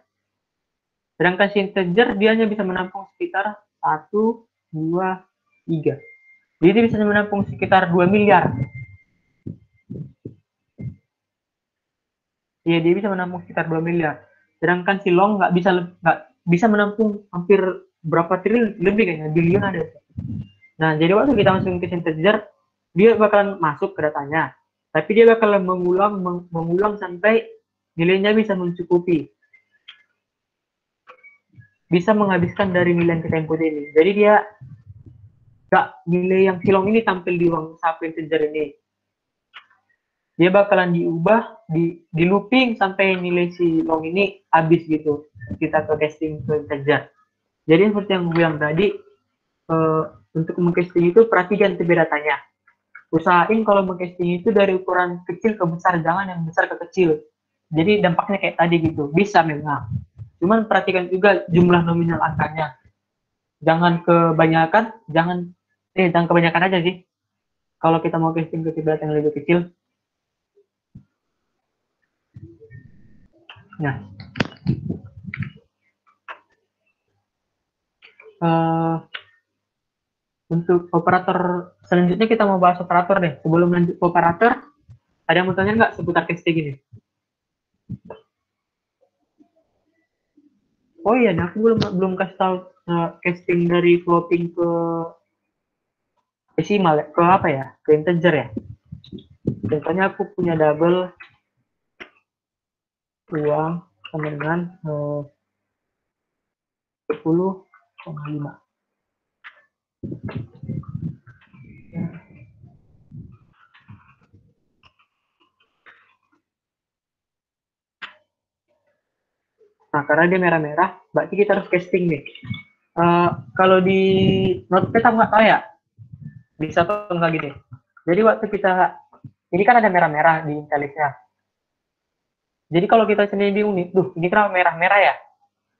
Sedangkan si integer dia hanya bisa menampung sekitar 1, 2, 3. Jadi dia bisa menampung sekitar 2 miliar. Iya, dia bisa menampung sekitar 2 miliar. Sedangkan si long nggak bisa menampung hampir berapa triliun, lebih kayaknya, bilion ada. Nah, jadi waktu kita masukin ke integer, dia bakalan masuk ke datanya. Tapi dia bakalan mengulang sampai nilainya bisa mencukupi. Bisa menghabiskan dari nilai yang kita input ini. Jadi dia nilai yang silong ini tampil di uang saku integer ini. Dia bakalan diubah, di looping sampai nilai si long ini habis gitu. Kita ke casting ke integer. Jadi seperti yang gue bilang tadi, untuk mengcasting itu perhatikan tipe datanya. Usahain kalau mengcasting itu dari ukuran kecil ke besar, jangan yang besar ke kecil. Jadi dampaknya kayak tadi gitu, bisa memang. Cuman perhatikan juga jumlah nominal angkanya. Jangan kebanyakan, jangan kebanyakan aja sih. Kalau kita mau casting ke tipe data yang lebih kecil. Nah, untuk operator selanjutnya kita mau bahas operator deh. Sebelum lanjut ke operator, ada yang mau tanya nggak seputar casting ini? Oh iya, nah aku belum kasih tahu casting dari floating ke desimal ya, ke apa ya? Ke integer ya. Contohnya aku punya double uang sama dengan 10,5. Nah, karena dia merah-merah, berarti kita harus casting nih. Kalau di notepad aku nggak tahu ya, bisa atau nggak gini. Jadi waktu kita, ini kan ada merah-merah di intellisnya. Jadi kalau kita sendiri bingung nih, ini kenapa merah-merah ya?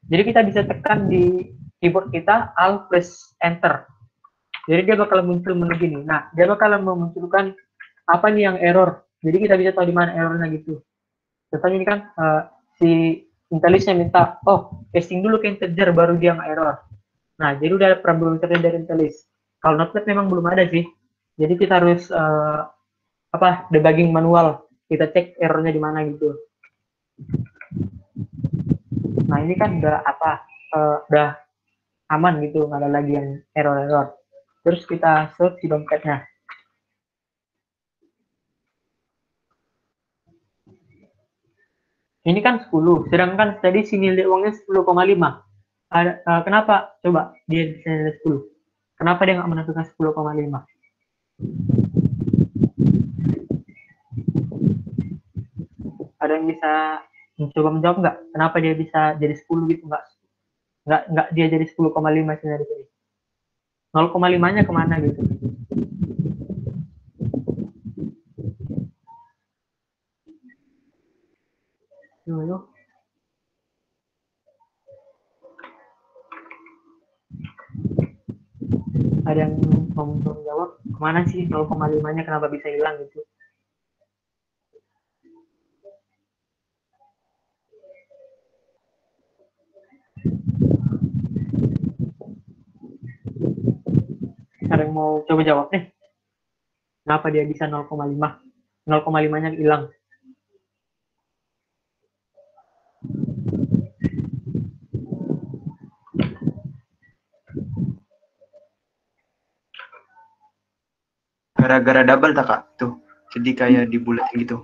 Jadi kita bisa tekan di keyboard kita Alt plus Enter. Jadi dia bakal muncul menu gini. Nah, dia bakal memunculkan apa nih yang error. Jadi kita bisa tahu di mana errornya gitu. Contohnya ini kan si Intellisnya minta, casting dulu ke integer baru dia nggak error. Nah, jadi udah problem dari Intellis. Kalau Notepad memang belum ada sih. Jadi kita harus debugging manual. Kita cek errornya di mana gitu. Nah, ini kan udah aman gitu, nggak ada lagi yang error-error. Terus kita search di dompetnya. Ini kan 10, sedangkan tadi si nilai uangnya 10,5. Kenapa? Coba dia bisa nilai 10. Kenapa dia nggak menentukan 10,5? Ada yang bisa mencoba menjawab nggak? Kenapa dia bisa jadi 10 gitu? Nggak dia jadi 10,5 sih dari sini. 0,5-nya kemana gitu? Yuk. Ada yang mau menjawab kemana sih 0,5-nya kenapa bisa hilang gitu? Ada yang mau coba jawab nih? Kenapa dia bisa 0,5? 0,5-nya hilang. Gara-gara double tak kak? Tuh, jadi kayak dibulatin gitu.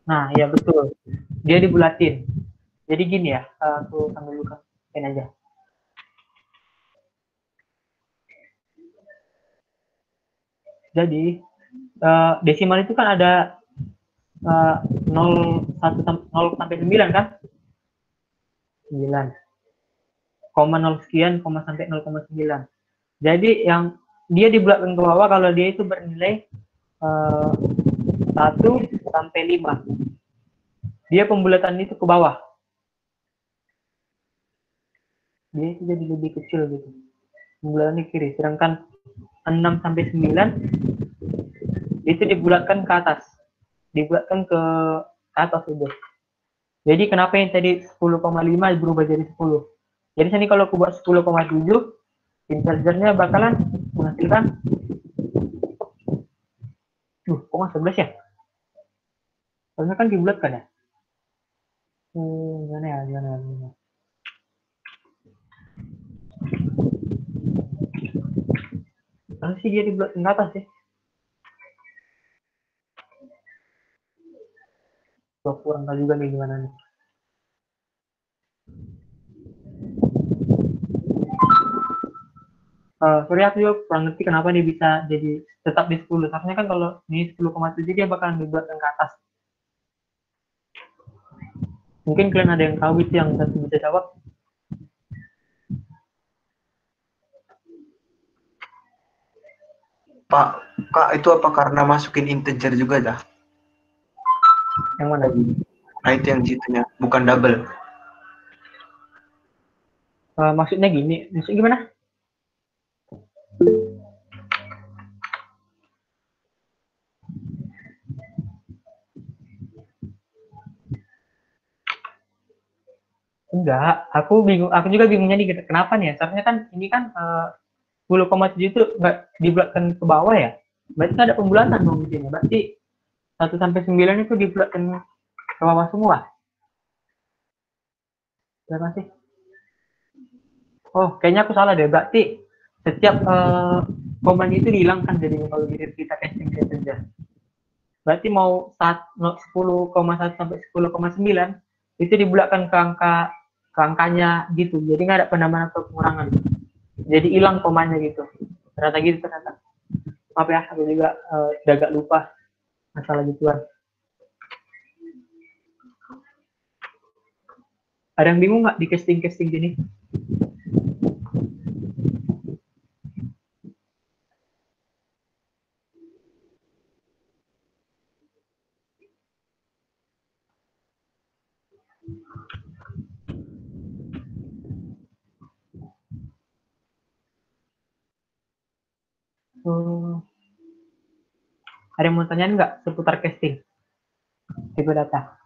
Nah, ya betul. Dia dibulatin. Jadi gini ya, aku sambil bukain aja. Jadi desimal itu kan ada 0 sampai 9 kan? 9. 0 sekian, sampai 0,9. Jadi yang dia dibulatkan ke bawah kalau dia itu bernilai 1 sampai 5. Dia pembulatan itu ke bawah. Dia itu jadi lebih kecil gitu. Pembulatannya kiri. Sedangkan 6 sampai 9 itu dibulatkan ke atas. Dibulatkan ke atas itu. Jadi kenapa yang tadi 10,5 berubah jadi 10? Jadi sini kalau aku buat 10,7, integernya bakalan menghasilkan kok nggak 11 ya? Soalnya kan dibulatkan ya. Gimana. Harus sih dia dibulatkan ke atas sih. Kurang tahu juga nih gimana nih. Sorry aku juga kurang ngerti kenapa dia bisa jadi tetap di 10. Seharusnya kan kalau ini 10,7 dia bakalan dibulatkan ke atas. Mungkin kalian ada yang tahu itu yang bisa jawab. Pak, kak itu apa karena masukin integer juga dah? Yang mana? Nah itu yang situnya, bukan double. Maksudnya gini, maksudnya gimana? Enggak, aku bingung. Aku juga bingungnya nih, kenapa nih ya? Seharusnya kan ini kan 10,7 itu nggak dibulatkan ke bawah ya? Berarti ada pembulatan dong di sini. Berarti 1 sampai 9 itu dibulatkan ke bawah semua. Berapa sih? Oh, kayaknya aku salah deh. Berarti setiap koma itu dihilangkan jadinya kalau kita casting saja. Berarti mau 10,1 sampai 10,9 itu dibulatkan ke angkanya gitu. Jadi nggak ada penambahan atau pengurangan. Jadi hilang komanya gitu. Ternyata gitu ternyata. Maaf ya, aku juga agak lupa masalah gituan. Ada yang bingung nggak di casting gini? Ada yang mau tanyain nggak seputar casting tipe data?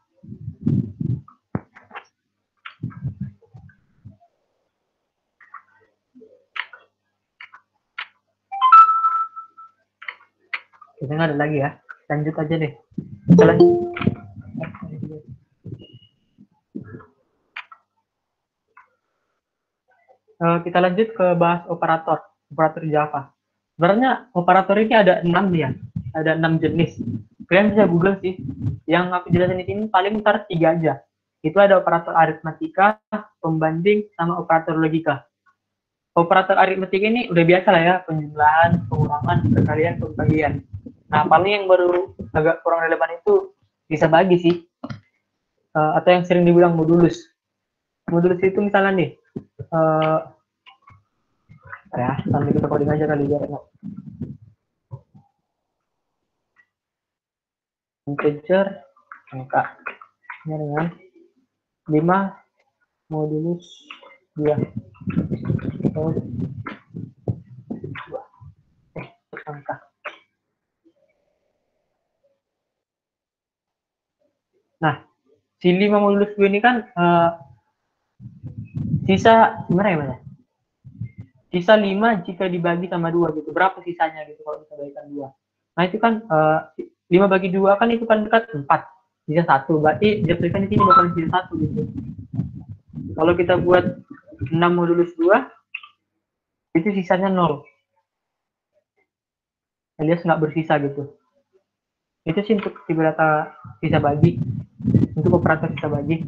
Kita nggak ada lagi ya. Lanjut aja deh. Kita lanjut ke bahas operator Java. Sebenarnya operator ini ada 6 ya, ada 6 jenis. Kalian bisa Google sih. Yang aku jelasin di sini paling ntar 3 aja. Itu ada operator aritmatika, pembanding, sama operator logika. Operator aritmatika ini udah biasa lah ya, penjumlahan, pengurangan, perkalian, pembagian. Nah, paling yang baru agak kurang relevan itu bisa bagi sih. Atau yang sering dibilang modulus. Modulus itu misalnya nih, ya sambil kita coding aja kali biar enak. Integer angka dengan 5 modulus 2 angka. Nah, si 5 modulus 2 ini kan sisa gimana ya, Mas? sisa 5 jika dibagi sama 2 gitu. Berapa sisanya gitu kalau kita bagikan 2. Nah, itu kan 5 bagi 2 kan itu kan dekat 4. Sisa 1. Berarti dijatuhkan di sini bakal sisa 1 gitu. Kalau kita buat 6 modulus 2, itu sisanya 0. Alias nggak bersisa gitu. Itu sih untuk tipe data sisa bagi. Untuk operator sisa bagi.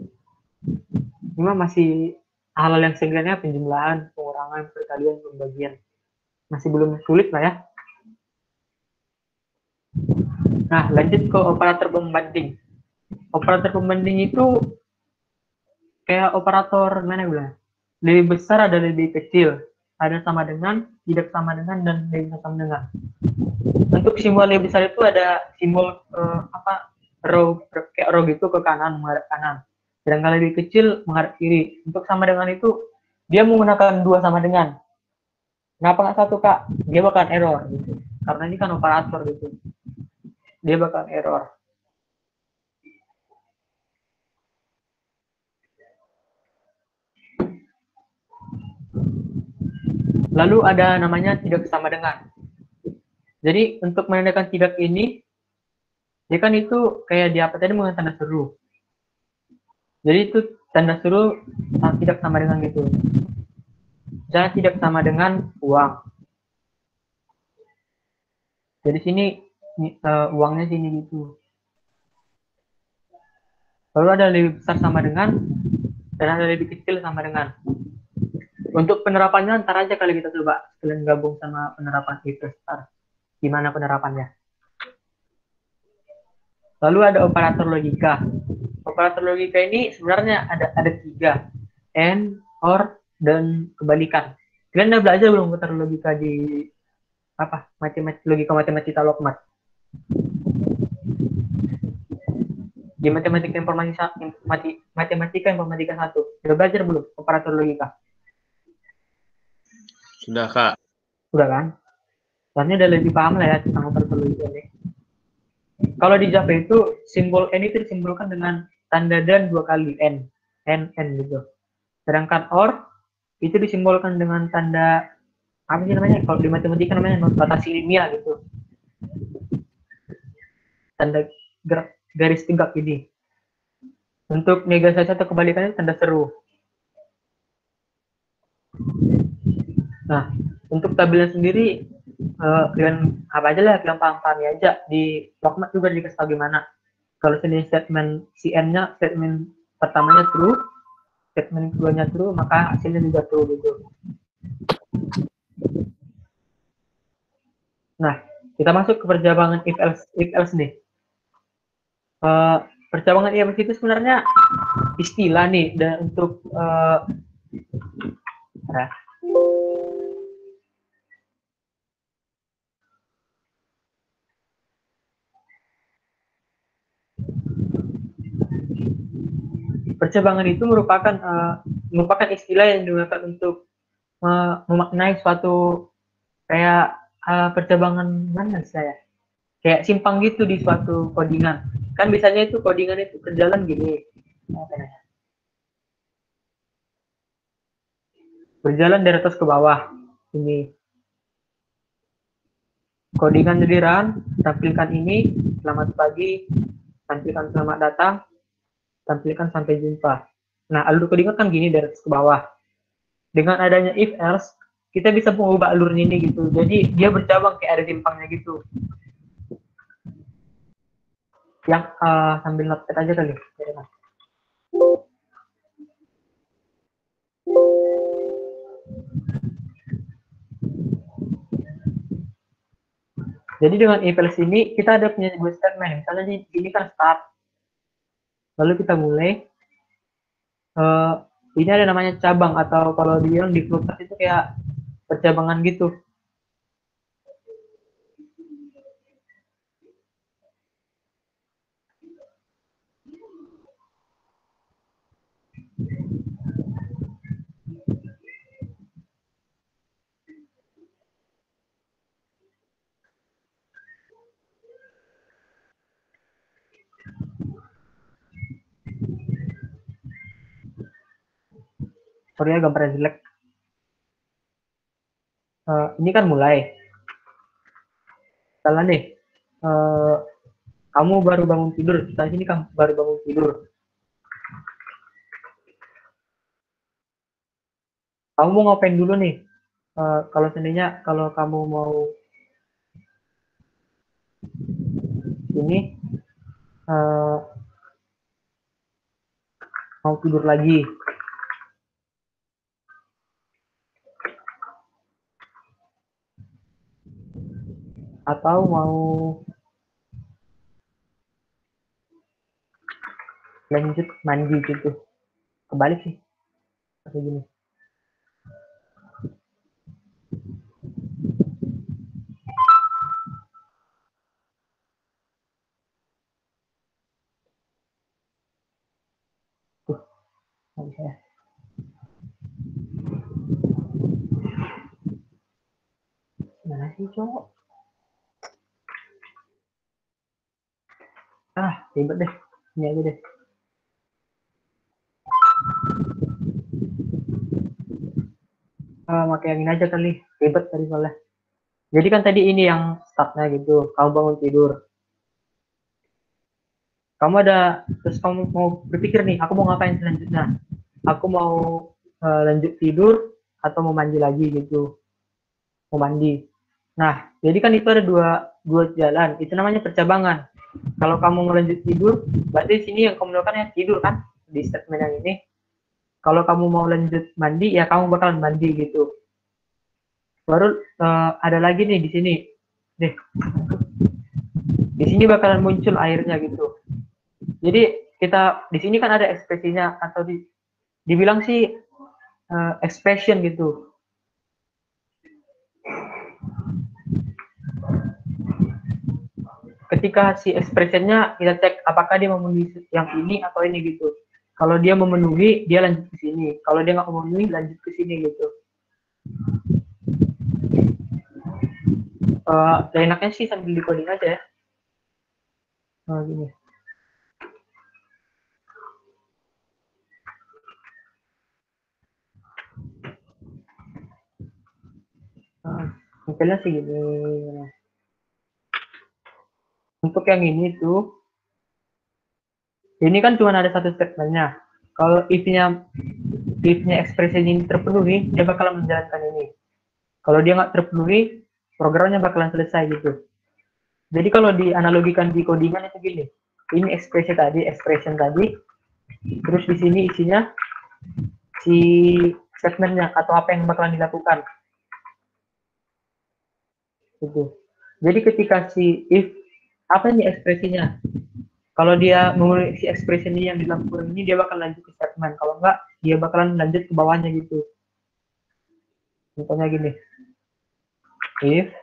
Cuma masih hal-hal yang sebenarnya penjumlahan, pengurangan, perkalian, pembagian. Masih belum sulit lah ya. Nah, lanjut ke operator pembanding. Operator pembanding itu kayak operator mana bilang? Lebih besar ada lebih kecil. Ada sama dengan, tidak sama dengan, dan lebih sama dengan. Untuk simbol lebih besar itu ada simbol row kayak row gitu ke kanan, menghadap kanan. Sedangkan lebih kecil menghadap kiri. Untuk sama dengan itu dia menggunakan 2 sama dengan. Kenapa nggak 1 Kak? Dia bakal error gitu. Karena ini kan operator gitu. Dia bakal error. Lalu ada namanya tidak sama dengan. Jadi untuk menandakan tidak ini, dia kan itu kayak di apa tadi menggunakan tanda seru. Jadi itu tanda seru tidak sama dengan gitu. Misalnya tidak sama dengan uang. Jadi sini uangnya sini gitu. Lalu ada lebih besar sama dengan, dan ada lebih kecil sama dengan. Untuk penerapannya ntar aja kali kita coba kalian gabung sama penerapan if star. Gimana penerapannya? Lalu ada operator logika. Operator logika ini sebenarnya ada 3, and, or, dan kebalikan. Kalian udah belajar belum operator logika di apa? Logika matematika Lokmat. Di matematika informatika 1. Udah belajar belum operator logika? Sudah, Kak. Udah kan? Soalnya udah lebih paham lah ya tentang operator logika ini. Kalau di Java itu simbol n itu disimbolkan dengan tanda dan 2 kali n gitu. Sedangkan or itu disimbolkan dengan tanda apa sih namanya? Kalau di matematika namanya notasi ilmiah gitu. Tanda garis tegak ini. Untuk negasiasi atau kebalikannya tanda seru. Nah, untuk tabelnya sendiri kalian apa aja lah, kalian paham-pahami aja. Di Lokmat juga dikasih tahu gimana. Kalau sini statement CN-nya, statement pertamanya true, statement keduanya true, maka hasilnya juga true gitu. Nah, kita masuk ke percabangan if else nih. Percabangan if else itu sebenarnya istilah nih, dan untuk percabangan itu merupakan istilah yang digunakan untuk memaknai suatu kayak percabangan mana saya kayak simpang gitu di suatu codingan. Kan biasanya itu codingan itu berjalan gini, berjalan dari atas ke bawah. Ini codingan jadi run, tampilkan ini, selamat pagi, tampilkan selamat datang, tampilkan sampai jumpa. Nah, alur codingan kan gini dari atas ke bawah. Dengan adanya if else, kita bisa mengubah alurnya ini gitu. Jadi dia bercabang kayak ada simpangnya gitu. Yang sambil notepad aja kali. Jadi dengan if else ini kita ada punya dua statement. Misalnya di sini kan start. Lalu kita mulai. Ini ada namanya cabang, atau kalau dibilang di Flowchart itu kayak percabangan gitu. Sorry ya gambarnya jelek. Ini kan mulai. Misalnya nih, kamu baru bangun tidur, kita sini kamu baru bangun tidur. Kamu mau ngapain dulu nih? Kalau seandainya kalau kamu mau ini mau tidur lagi, atau mau lanjut mandi gitu, kebalik sih, atau gini. Nggak bisa ya. Mana sih cowok? Ribet deh, ini aja deh. Pakai yang ini aja kali, ribet tadi soalnya. Jadi kan tadi ini yang startnya gitu, kamu bangun tidur. Kamu ada, terus kamu mau berpikir nih, aku mau ngapain selanjutnya? Aku mau lanjut tidur atau mau mandi lagi gitu, mau mandi. Nah, jadi kan itu ada dua jalan, itu namanya percabangan. Kalau kamu mau lanjut tidur, berarti sini yang kamu lakukan ya tidur kan, di statement yang ini. Kalau kamu mau lanjut mandi, ya kamu bakalan mandi gitu. Baru ada lagi nih di sini, deh. Di sini bakalan muncul airnya gitu. Jadi kita di sini kan ada ekspresinya atau dibilang sih expression gitu. Ketika si expressionnya kita cek apakah dia memenuhi yang ini atau ini gitu. Kalau dia memenuhi, dia lanjut ke sini. Kalau dia nggak memenuhi, lanjut ke sini gitu. Enaknya sih sambil di coding aja ya. Gini. Mungkinnya sih gini. Untuk yang ini tuh, ini kan cuma ada satu statementnya. Kalau if-nya ekspresi ini terpenuhi, dia bakalan menjalankan ini. Kalau dia nggak terpenuhi, programnya bakalan selesai gitu. Jadi kalau dianalogikan di codingan itu gini, ini expression tadi, terus di sini isinya si statementnya atau apa yang bakalan dilakukan. Gitu. Jadi ketika si if apa ini ekspresinya, kalau dia memenuhi si ekspresi ini yang dilakukan ini, dia bakal lanjut ke statement. Kalau enggak, dia bakalan lanjut ke bawahnya gitu. Contohnya gini, if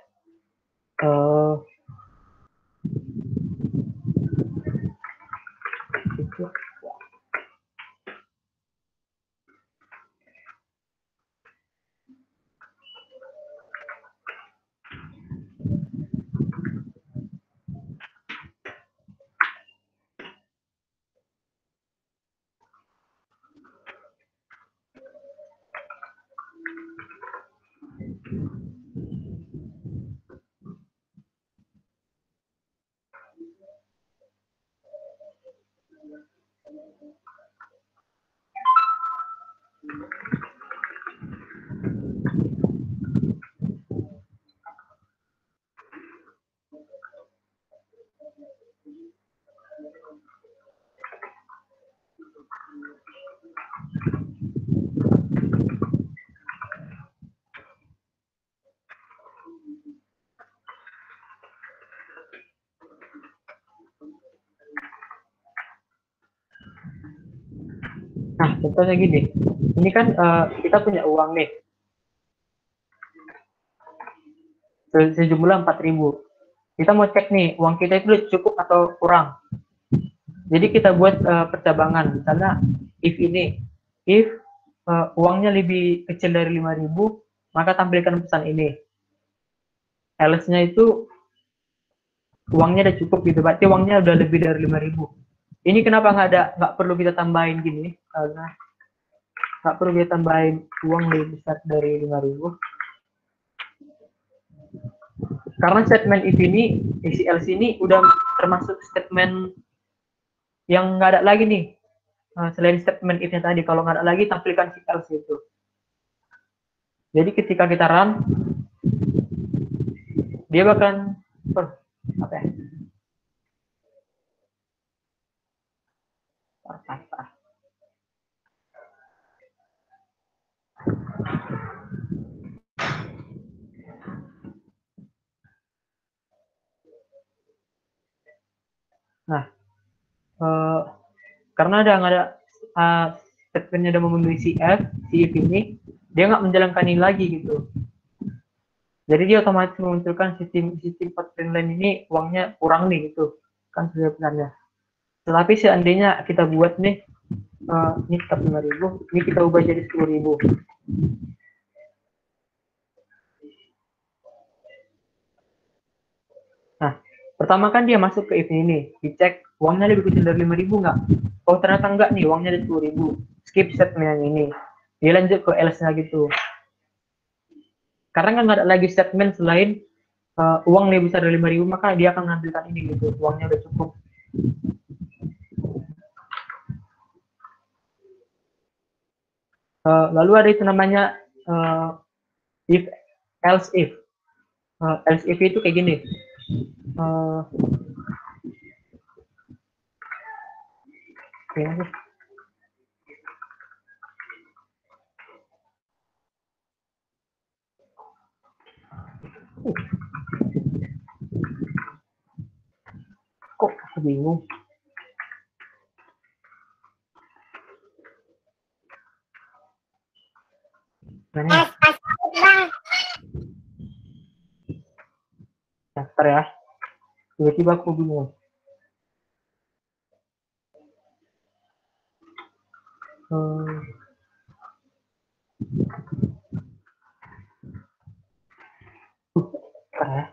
nah, contohnya gini, ini kan kita punya uang nih, sejumlah 4.000. Kita mau cek nih, uang kita itu cukup atau kurang. Jadi kita buat percabangan, misalnya if uangnya lebih kecil dari 5.000, maka tampilkan pesan ini. Else-nya itu uangnya udah cukup gitu, berarti uangnya udah lebih dari 5.000. Ini kenapa nggak perlu kita tambahin gini? Karena nggak perlu kita tambahin uang lebih besar dari 5.000. Karena statement if ini, isi else ini udah termasuk statement yang nggak ada lagi nih. Selain statement if-nya tadi, kalau nggak ada lagi, tampilkan si else itu. Jadi ketika kita run, dia bakalan apa ya? Nah, karena nggak ada statementnya udah memenuhi si if ini, dia nggak menjalankan ini lagi gitu. Jadi dia otomatis memunculkan sistem print line ini uangnya kurang nih gitu kan sebenarnya. Tetapi seandainya kita buat nih ini tetap 5.000, ini kita ubah jadi 10.000. Nah, pertama kan dia masuk ke if ini, dicek uangnya lebih kecil dari 5.000 nggak? Oh ternyata enggak nih, uangnya ada 10.000. Skip statement yang ini. Dia lanjut ke else-nya gitu. Karena kan nggak ada lagi statement selain uang lebih besar dari 5.000, maka dia akan mengambilkan ini gitu. Uangnya udah cukup. Lalu ada itu namanya if else if. Else if itu kayak gini. Kok aku bingung? Bentar ya. Tiba-tiba aku bingung. Bentar ya.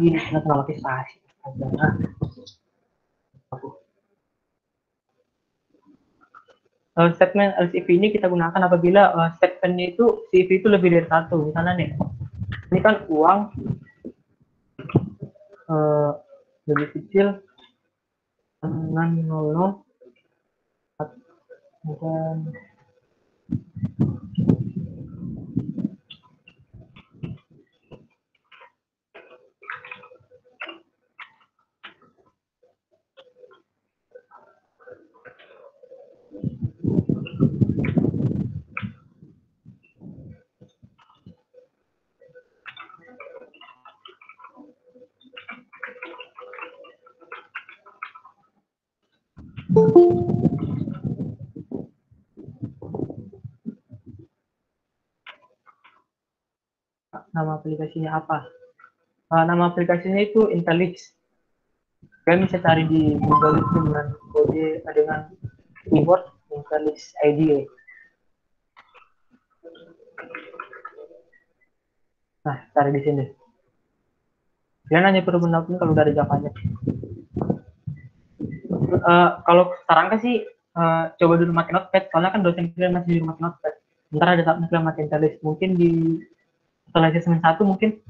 Gini, kenapa nggak pakai spasi? Statement else if ini kita gunakan apabila statement itu si if itu lebih dari satu. Misalnya nih, ini kan uang lebih kecil dengan 00 dan nama aplikasinya apa? Nama aplikasinya itu Intelix. Kalian bisa cari di Google itu dengan kode dengan keyword Intelix IDE. Nah, cari di sini. Kalian hanya perlu menampilkan kalau udah ada Java-nya. Kalau saran sih coba dulu pakai Notepad, soalnya kan dosen kalian masih di rumah Notepad. Ntar ada saatnya kalian pakai Intelix, mungkin di setelah season 1 mungkin.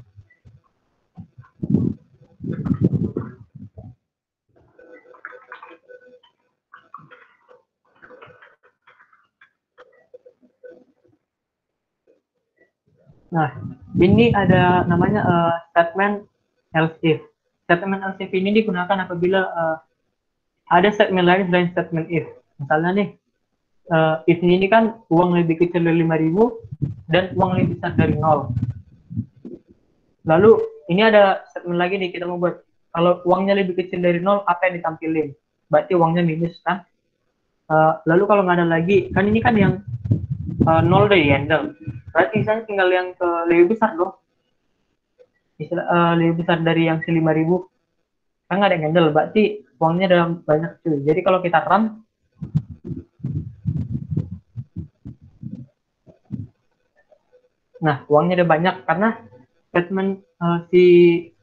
Nah, ini ada namanya statement else if. Statement else if ini digunakan apabila ada statement lain selain statement if. Misalnya nih, if ini kan uang lebih kecil dari 5.000 dan uang lebih besar dari 0. Lalu ini ada statement lagi nih kita mau buat. Kalau uangnya lebih kecil dari 0, apa yang ditampilin? Berarti uangnya minus kan? Lalu kalau nggak ada lagi, kan ini kan yang 0 udah di handle. Berarti misalnya tinggal yang ke lebih besar dong. Lebih besar dari yang 5.000. Kan nggak ada yang handle, berarti uangnya ada banyak cuy. Jadi kalau kita run, nah uangnya ada banyak karena statement si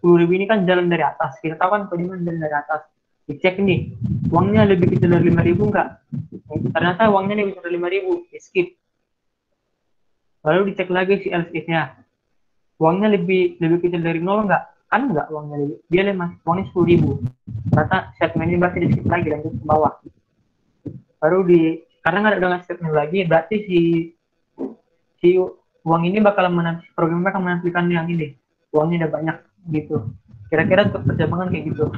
10.000 ini kan jalan dari atas. Kita tahu kan codingan jalan dari atas. Dicek nih, uangnya lebih kecil dari 5.000 nggak? Ternyata uangnya lebih besar dari 5.000, skip. Lalu dicek lagi si else if-nya. Uangnya lebih kecil dari 0 nggak? Kan nggak uangnya lebih. Dia uangnya 10.000. Ternyata statement ini berarti di skip lagi lanjut ke bawah. Baru karena nggak ada dengan statement lagi, berarti si uang ini programnya akan menampilkan yang ini. Uangnya udah banyak gitu. Kira-kira untuk perjamuan kayak gitu.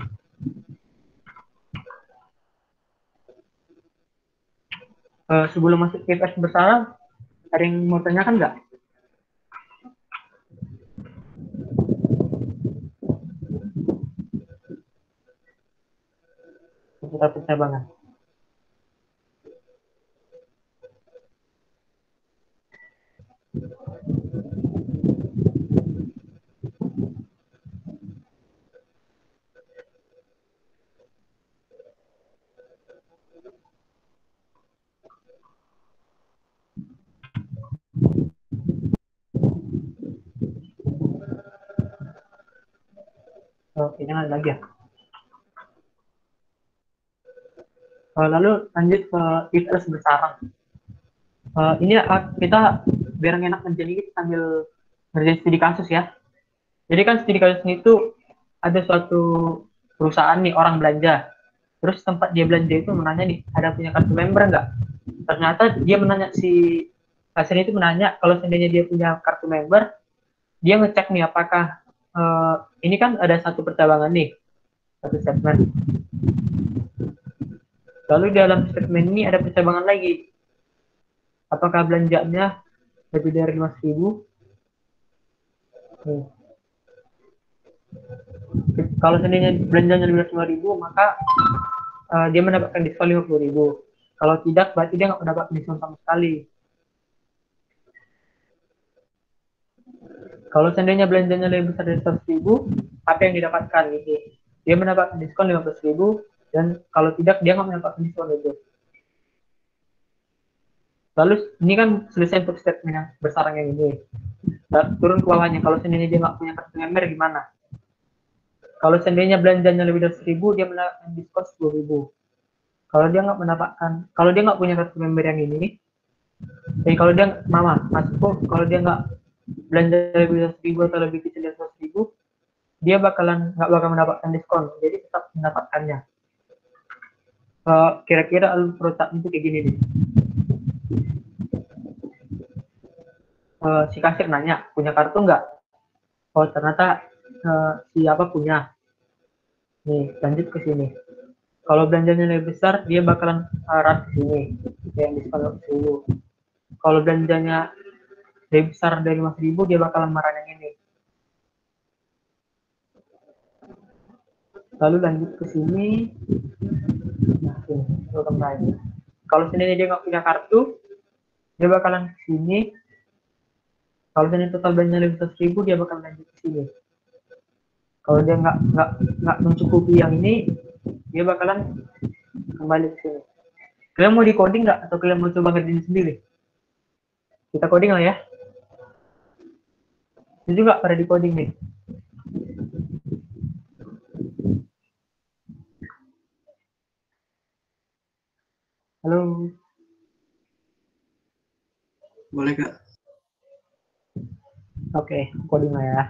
Sebelum masuk ke IPS bersara, ada yang mau tanyakan nggak? Kita percabangan. Oke, jangan lagi ya. Lalu lanjut ke IPS bersara. Ini kita biar enak ngerjain kita sambil ngerjain studi kasus ya. Jadi kan studi kasus itu ada suatu perusahaan nih orang belanja. Terus tempat dia belanja itu menanya nih, ada punya kartu member nggak? Ternyata dia menanya pasien itu menanya kalau seandainya dia punya kartu member, dia ngecek nih apakah ini kan ada satu percabangan nih, satu statement. Lalu di dalam statement ini ada percabangan lagi. Apakah belanjanya lebih dari 5.000? Kalau seandainya belanjanya lebih dari 5.000, maka dia mendapatkan diskon 50.000. Kalau tidak, berarti dia nggak mendapat diskon sama sekali. Kalau seandainya belanjanya lebih besar dari 100.000, apa yang didapatkan gitu? Dia mendapatkan diskon 15.000, dan kalau tidak dia nggak mendapatkan diskon itu. Lalu ini kan selesai untuk statement yang bersarang yang ini. Dan turun ke bawahnya, kalau seandainya dia nggak punya kartu member gimana? Kalau seandainya belanjanya lebih dari 1.000, dia mendapatkan diskon 10.000. Kalau dia nggak punya kartu member yang ini, kalau dia masuk, kalau dia nggak belanja lebih dari 1.000 atau lebih kecil dari 100.000, dia nggak bakal mendapatkan diskon, jadi tetap mendapatkannya. Kira-kira alur protap itu kayak gini nih. Si kasir nanya, punya kartu nggak? Oh ternyata siapa punya. Nih lanjut ke sini. Kalau belanjanya lebih besar, dia bakalan rat ke sini, yang diskon 10. Kalau belanjanya lebih besar dari 5.000, dia bakalan marah yang ini. Lalu lanjut ke sini. Nah, sini. Kalau seandainya dia nggak punya kartu, dia bakalan ke sini. Kalau seandainya total belanjanya lebih dari 1.000, dia bakalan lanjut ke sini. Kalau dia nggak mencukupi yang ini, dia bakalan kembali ke sini. Kalian mau di coding nggak, atau kalian mau coba ngerjain sendiri? Kita coding lah ya. Itu juga pada di coding nih. Halo. Boleh Kak. Oke, coding lah ya.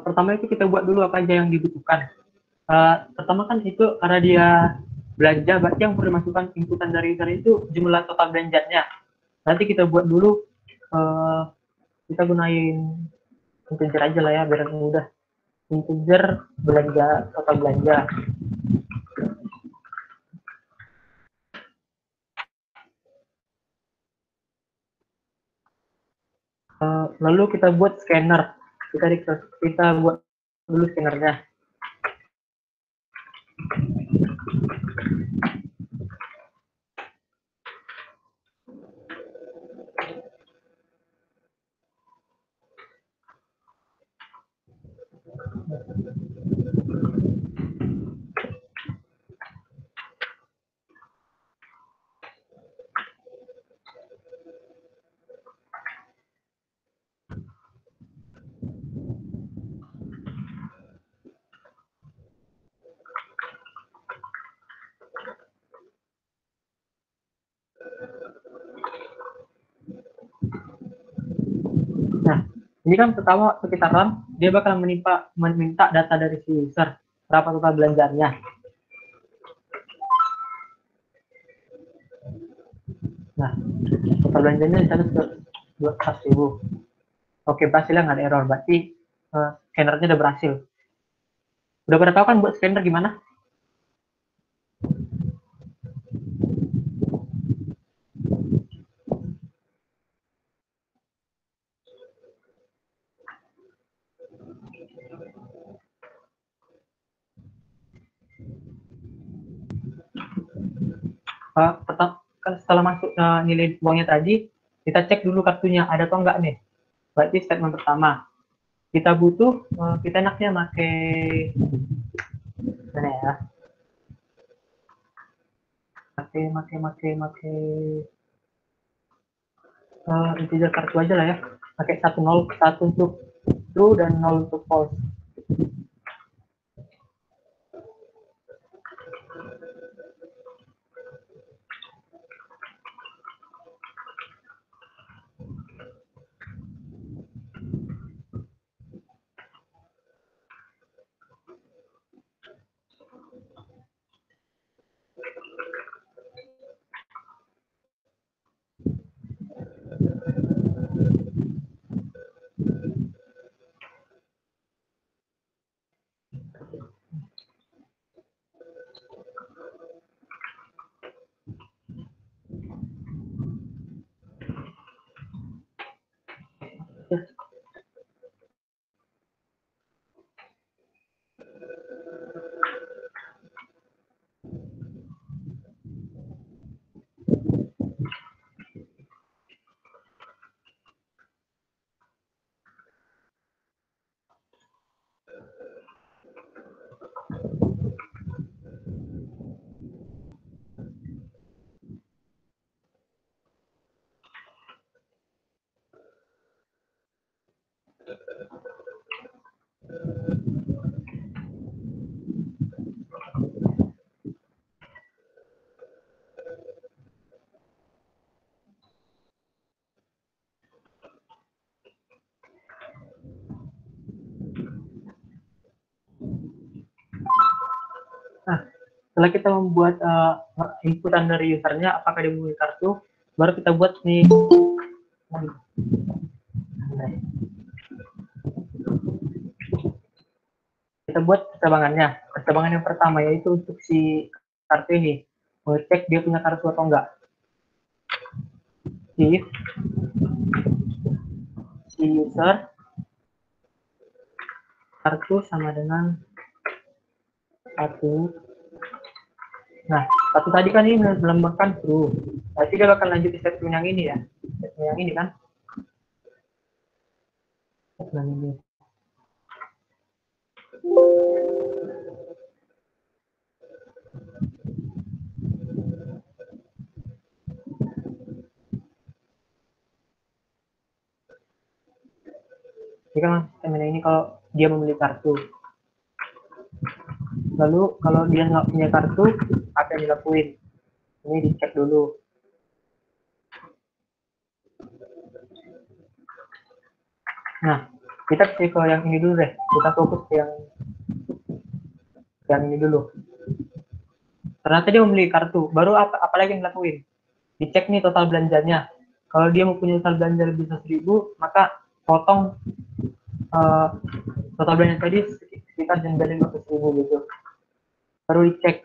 Pertama itu kita buat dulu apa aja yang dibutuhkan. Pertama kan itu karena dia belanja, berarti yang perlu dimasukkan inputan dari user itu jumlah total belanjanya. Nanti kita buat dulu, kita gunain integer aja lah ya biar mudah. Integer belanja, total belanja. Lalu kita buat scanner. Kita buat dulu scannernya. Nah, ini kan pertama waktu kita run, dia bakal meminta data dari si user, berapa total belanjaannya. Nah, total belanjanya di sana 200.000. Oke, berhasilnya nggak ada error, berarti scannernya udah berhasil. Udah pada tahu kan buat scanner gimana? Pertama, kan setelah masuk nilai uangnya tadi, kita cek dulu kartunya ada atau enggak nih. Berarti statement pertama. Kita butuh, kita enaknya pakai mana ya? Pakai integer kartu aja lah ya. Pakai 1 untuk true dan 0 untuk false. Nah, setelah kita membuat inputan dari usernya, apakah dia memiliki kartu, baru kita buat nih. Kita buat percabangannya. Percabangan yang pertama yaitu untuk si kartu ini, mengecek dia punya kartu atau enggak. If si user kartu sama dengan 1. Nah, satu tadi kan ini melambangkan true. Berarti dia bakal lanjut di statement yang ini ya. Statement yang ini kan. Statement ini. Ini kan statement ini kalau dia memiliki kartu. Lalu kalau dia nggak punya kartu, apa yang dilakuin? Ini dicek dulu. Nah, Kita cek ke yang ini dulu deh. Kita fokus ke yang ini dulu. Ternyata dia membeli kartu. Baru apa lagi yang dilakuin? Dicek nih total belanjanya. Kalau dia mempunyai total belanja lebih 100.000, maka potong total belanja tadi sekitar denda 15.000 gitu. Baru dicek.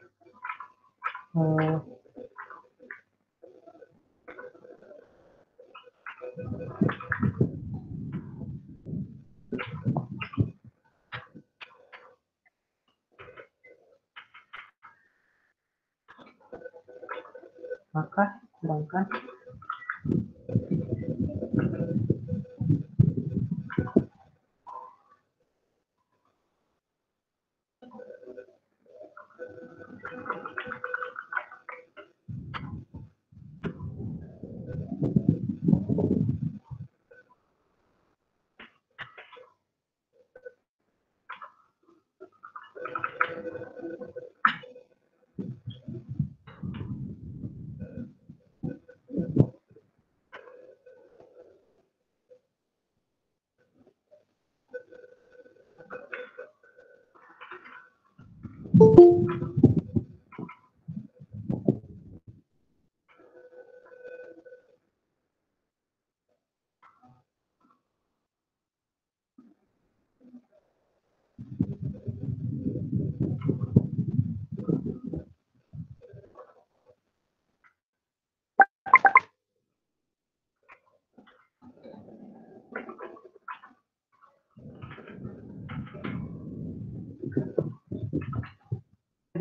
Maka sedangkan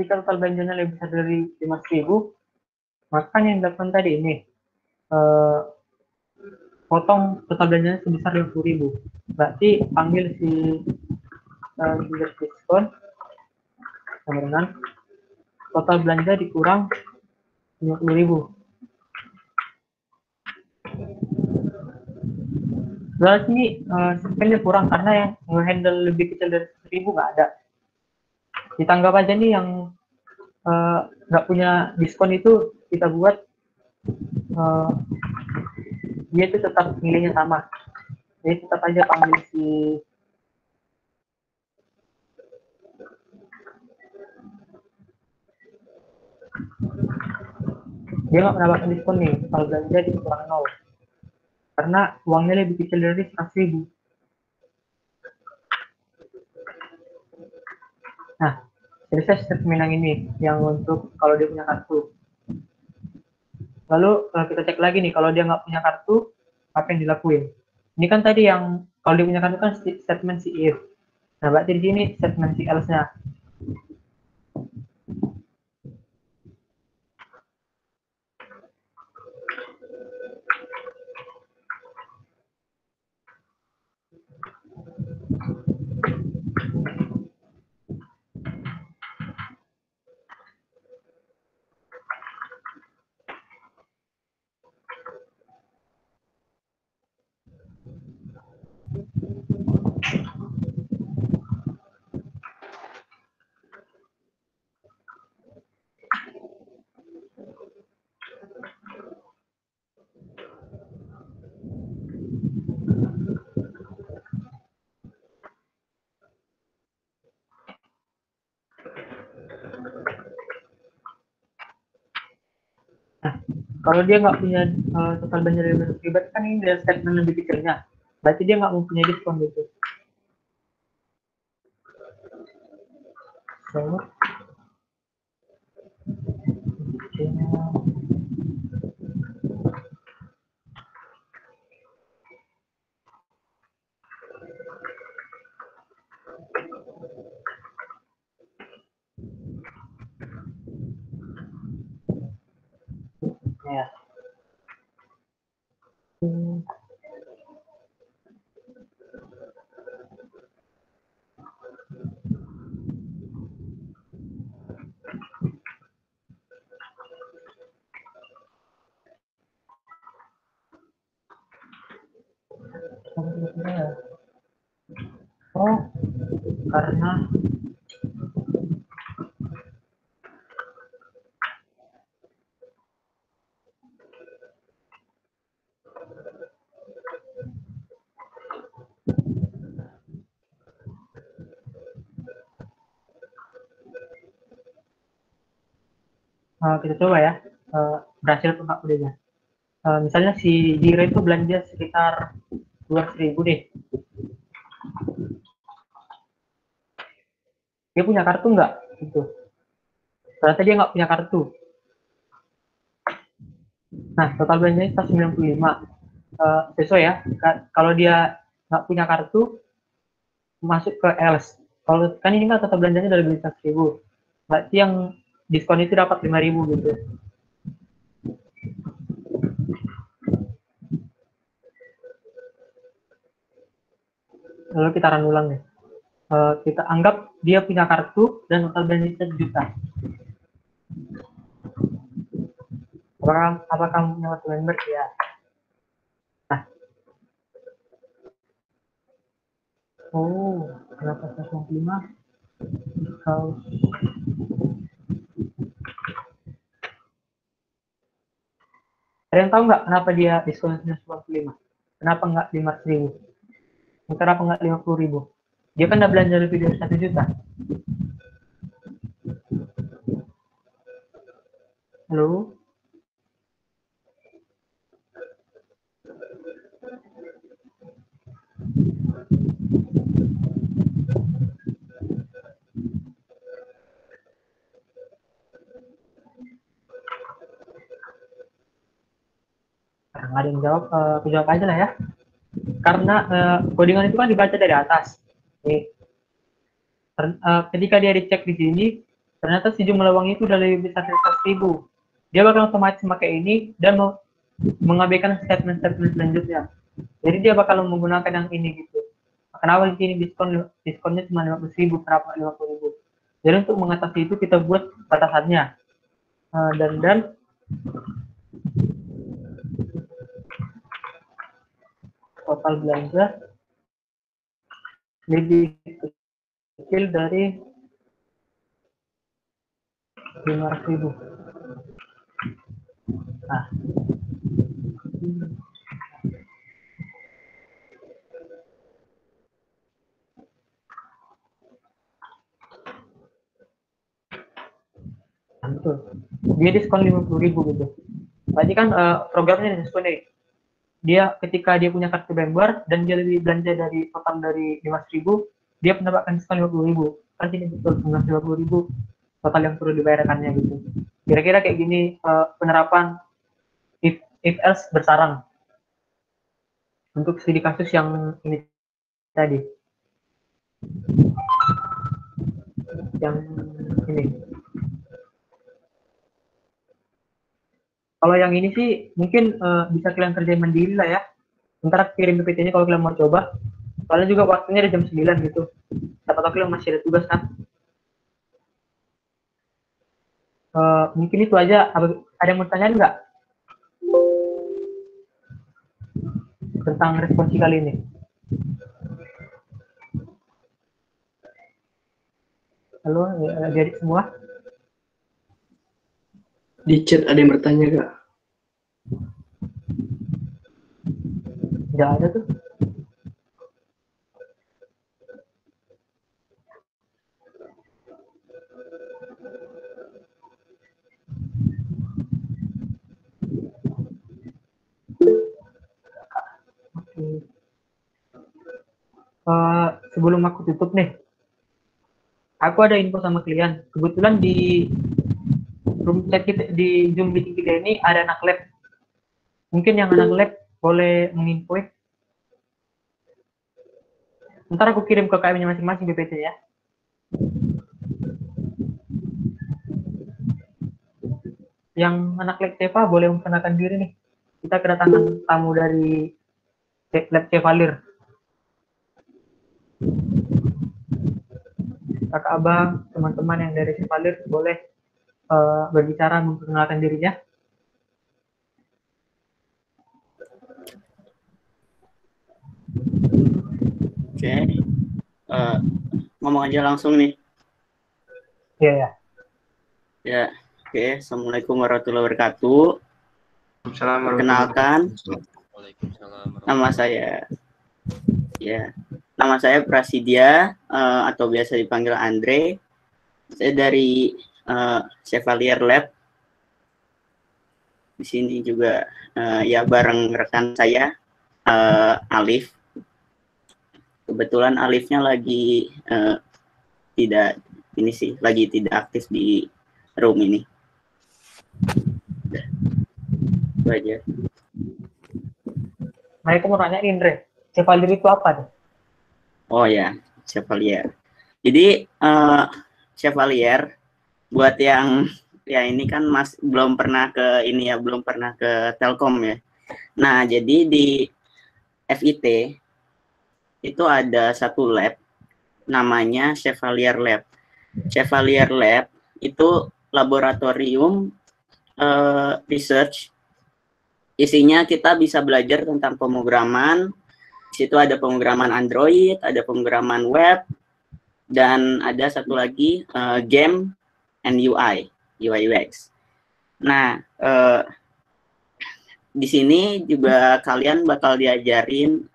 jika total belanjanya lebih besar dari 5.000, maka yang dilakukan tadi ini potong total belanjanya sebesar 50.000. Berarti panggil si diskon sama dengan total belanja dikurang 50.000. Berarti spendnya kurang karena yang nge-handle lebih kecil dari 1.000 nggak ada. Ditanggap aja nih yang nggak punya diskon itu kita buat dia itu tetap nilainya sama. Jadi tetap aja panggil si dia nggak mendapatkan diskon nih kalau belanja dikurang 0 karena uangnya lebih kecil dari 100.000. Nah, jadi saya statement yang ini yang untuk kalau dia punya kartu. Lalu kita cek lagi nih kalau dia nggak punya kartu apa yang dilakuin. Ini kan tadi yang kalau dia punya kartu kan statement si if. Nah, berarti di sini statement si else-nya. Nah, kalau dia nggak punya total belanja dari berarti kan ini dia statement lebih kecilnya. Berarti dia nggak mempunyai diskon gitu. So, ya. Oh, karena Kita coba ya, berhasil atau enggak udahnya. Misalnya si Jira itu belanja sekitar 200.000 deh. Dia punya kartu nggak? Gitu. Ternyata dia nggak punya kartu. Nah, total belanjanya 195. Sesuai ya, kalau dia nggak punya kartu, masuk ke else. Kalau kan ini kan total belanjanya dari beli 100.000. Berarti yang diskon itu dapat 5.000 gitu. Lalu kita run ulang nih. Kita anggap dia punya kartu dan total belanjanya 1 juta. Apakah kamu punya kartu member? Ya. Nah. Oh, kenapa 195? Kalau ada yang tahu nggak kenapa dia diskon 195? Kenapa nggak 5.000? Kenapa nggak 50.000? Dia kan udah belanja lebih dari 1 juta. Halo? Nggak ada yang jawab, aku jawab aja lah ya. Karena codingan itu kan dibaca dari atas. Ketika dia dicek di sini, ternyata si jumlah uang itu udah lebih besar dari 100.000. Dia bakal otomatis memakai ini dan mengabaikan statement-statement selanjutnya. Jadi dia bakal menggunakan yang ini gitu. Kenapa di sini diskonnya cuma 50.000, kenapa 50.000? Jadi untuk mengatasi itu kita buat batasannya. Dan total belanja lebih kecil dari 500.000. Nah, betul. Dia diskon 50.000 gitu. Berarti kan programnya diskon nih. Dia ketika dia punya kartu member dan dia lebih belanja dari total dari 5.000, dia mendapatkan diskon 50.000. Kan ini betul 50.000 total yang perlu dibayarkannya gitu. Kira-kira kayak gini penerapan if else bersarang untuk studi kasus yang ini tadi. Yang ini. Kalau yang ini sih mungkin bisa kalian kerjain mandiri lah ya. Ntar kirim PPT-nya kalau kalian mau coba. Soalnya juga waktunya ada jam 9 gitu. Siapa tahu kalian masih ada tugas kan. Mungkin itu aja. Ada yang mau tanyain nggak? Tentang responsi kali ini. Halo, adik semua? Di chat ada yang bertanya, Kak. Nggak ada tuh. Sebelum aku tutup nih, aku ada info sama kalian. Kebetulan di room chat kita, di Zoom meeting kita ini ada anak lab. Mungkin yang anak lab boleh menginfo. Ntar aku kirim ke KM-nya masing-masing PPT ya. Yang anak lab Seva boleh memperkenalkan diri nih. Kita kedatangan tamu dari lab Cevalir. Kakak abang, teman-teman yang dari Cevalir boleh berbicara memperkenalkan dirinya. Oke. Ngomong aja langsung nih. Iya ya. Ya, oke. Assalamualaikum warahmatullahi wabarakatuh. Perkenalkan, nama saya Prasidya atau biasa dipanggil Andre. Saya dari Chevalier Lab di sini juga ya bareng rekan saya Alif. Kebetulan Alifnya lagi tidak ini sih, lagi tidak aktif di room ini. Itu aja. Mereka mau nanya Indre, Chevalier itu apa tuh? Oh ya, Chevalier. Jadi Chevalier buat yang ya ini kan belum pernah ke ini ya, belum pernah ke Telkom ya. Nah, jadi di FIT itu ada satu lab namanya Chevalier Lab. Chevalier Lab itu laboratorium research. Isinya kita bisa belajar tentang pemrograman. Di situ ada pemrograman Android, ada pemrograman web, dan ada satu lagi game and UI UX. Nah, di sini juga kalian bakal diajarin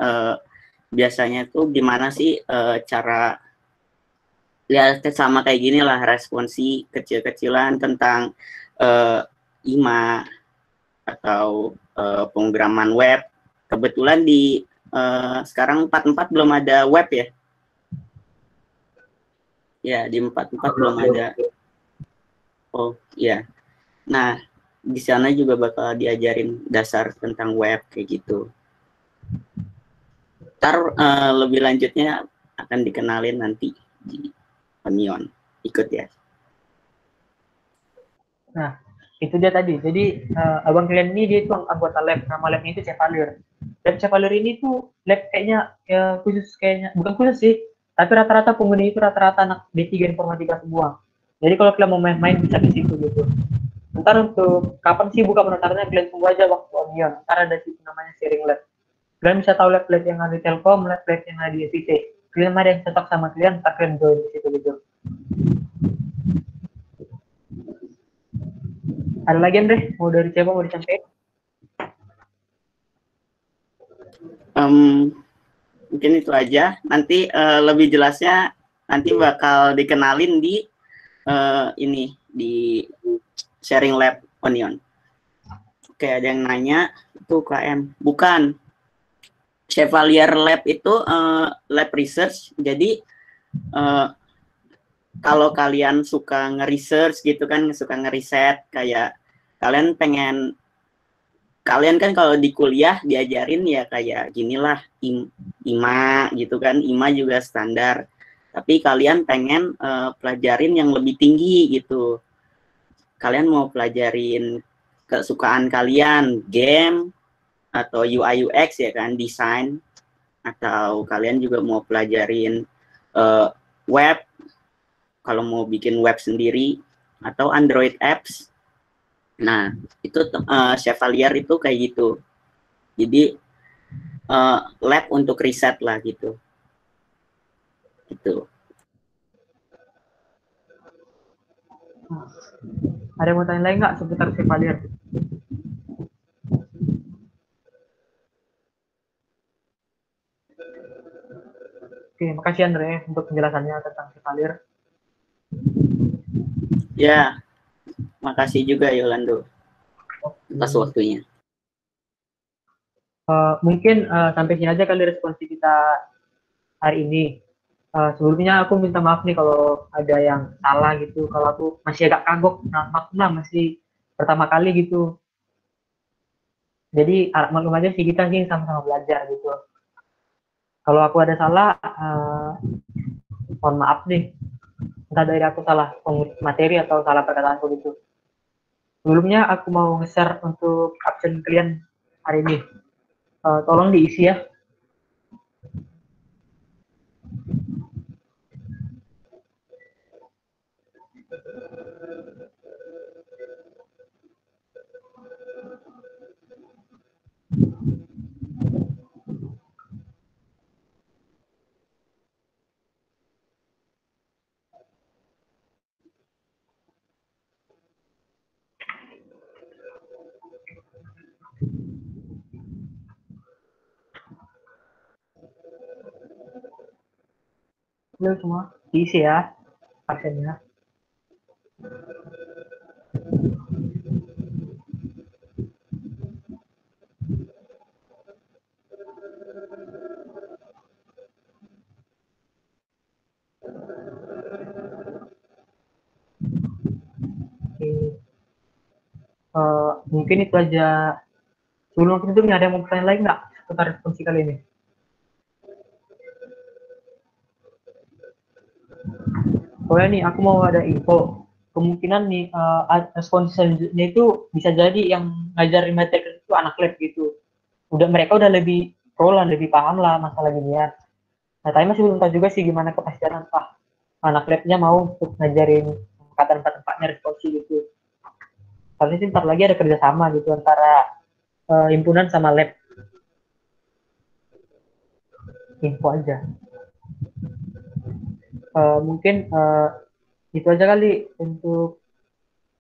biasanya tuh gimana sih cara ya sama kayak gini lah, responsi kecil-kecilan tentang IMA atau pemrograman web. Kebetulan di sekarang 44 belum ada web ya. Ya, di 44 belum ada. Oh, iya. Nah, di sana juga bakal diajarin dasar tentang web kayak gitu. Ntar lebih lanjutnya akan dikenalin nanti di Onion. Ikut ya. Nah, itu dia tadi. Jadi abang kalian ini dia itu anggota lab. Nama labnya itu Chevalier. Lab Chevalier ini tuh lab kayaknya ya khusus, kayaknya bukan khusus sih, tapi rata-rata penghuni itu rata-rata anak D3 informatika semua. Jadi kalau kalian mau main-main bisa di situ gitu. Ntar untuk kapan sih buka pendaftarannya, kalian tunggu aja waktu Onion. Ntar ada situ namanya sharing lab. Kalian bisa tahu lab-lab yang ada di Telkom, lab-lab yang ada di FIT. Kalian ada yang cocok sama kalian, ntar kalian join di situ gitu. Ada lagi Andre? Mau dari siapa mau disampaikan? Mungkin itu aja. Nanti lebih jelasnya nanti bakal dikenalin di ini di sharing lab Onion. Oke, ada yang nanya itu KM. Bukan. Chevalier Lab itu lab research. Jadi kalau kalian suka nge-research gitu kan, suka ngeriset, kayak kalian kan kalau di kuliah diajarin ya kayak ginilah IMA gitu kan, IMA juga standar. Tapi kalian pengen pelajarin yang lebih tinggi gitu. Kalian mau pelajarin kesukaan kalian, game atau UI UX ya kan, desain, atau kalian juga mau pelajarin web, kalau mau bikin web sendiri atau Android apps. Nah, itu Chevalier itu kayak gitu. Jadi lab untuk riset lah gitu. Gitu. Ada yang mau tanya lain nggak seputar Chevalier? Oke, makasih Andre untuk penjelasannya tentang Chevalier. Ya, makasih juga Yolando atas waktunya. Mungkin sampai sini aja kali responsi kita hari ini. Sebelumnya aku minta maaf nih kalau ada yang salah gitu, kalau aku masih agak kagok, maklum lah masih pertama kali gitu. Jadi maklum aja sih, kita sih sama-sama belajar gitu. Kalau aku ada salah, mohon maaf nih. Entah dari aku salah materi atau salah perkataanku gitu. Sebelumnya aku mau nge-share untuk absen kalian hari ini. Tolong diisi ya. Halo semua, diisi ya absennya. Mungkin itu aja. Sebelum kita tutup, ada yang mau pertanyaan lain nggak seputar responsi kali ini? Soalnya nih, aku mau ada info. Kemungkinan nih, responsi selanjutnya itu bisa jadi yang ngajarin materi itu anak lab gitu. Mereka udah lebih pro lah, lebih paham lah masalah ginian. Nah, tapi masih belum tahu juga sih gimana kepastian entah anak labnya mau untuk ngajarin tempat-tempatnya responsi gitu. Tapi sih ntar lagi ada kerjasama gitu antara himpunan sama lab. Info aja. Mungkin itu aja kali untuk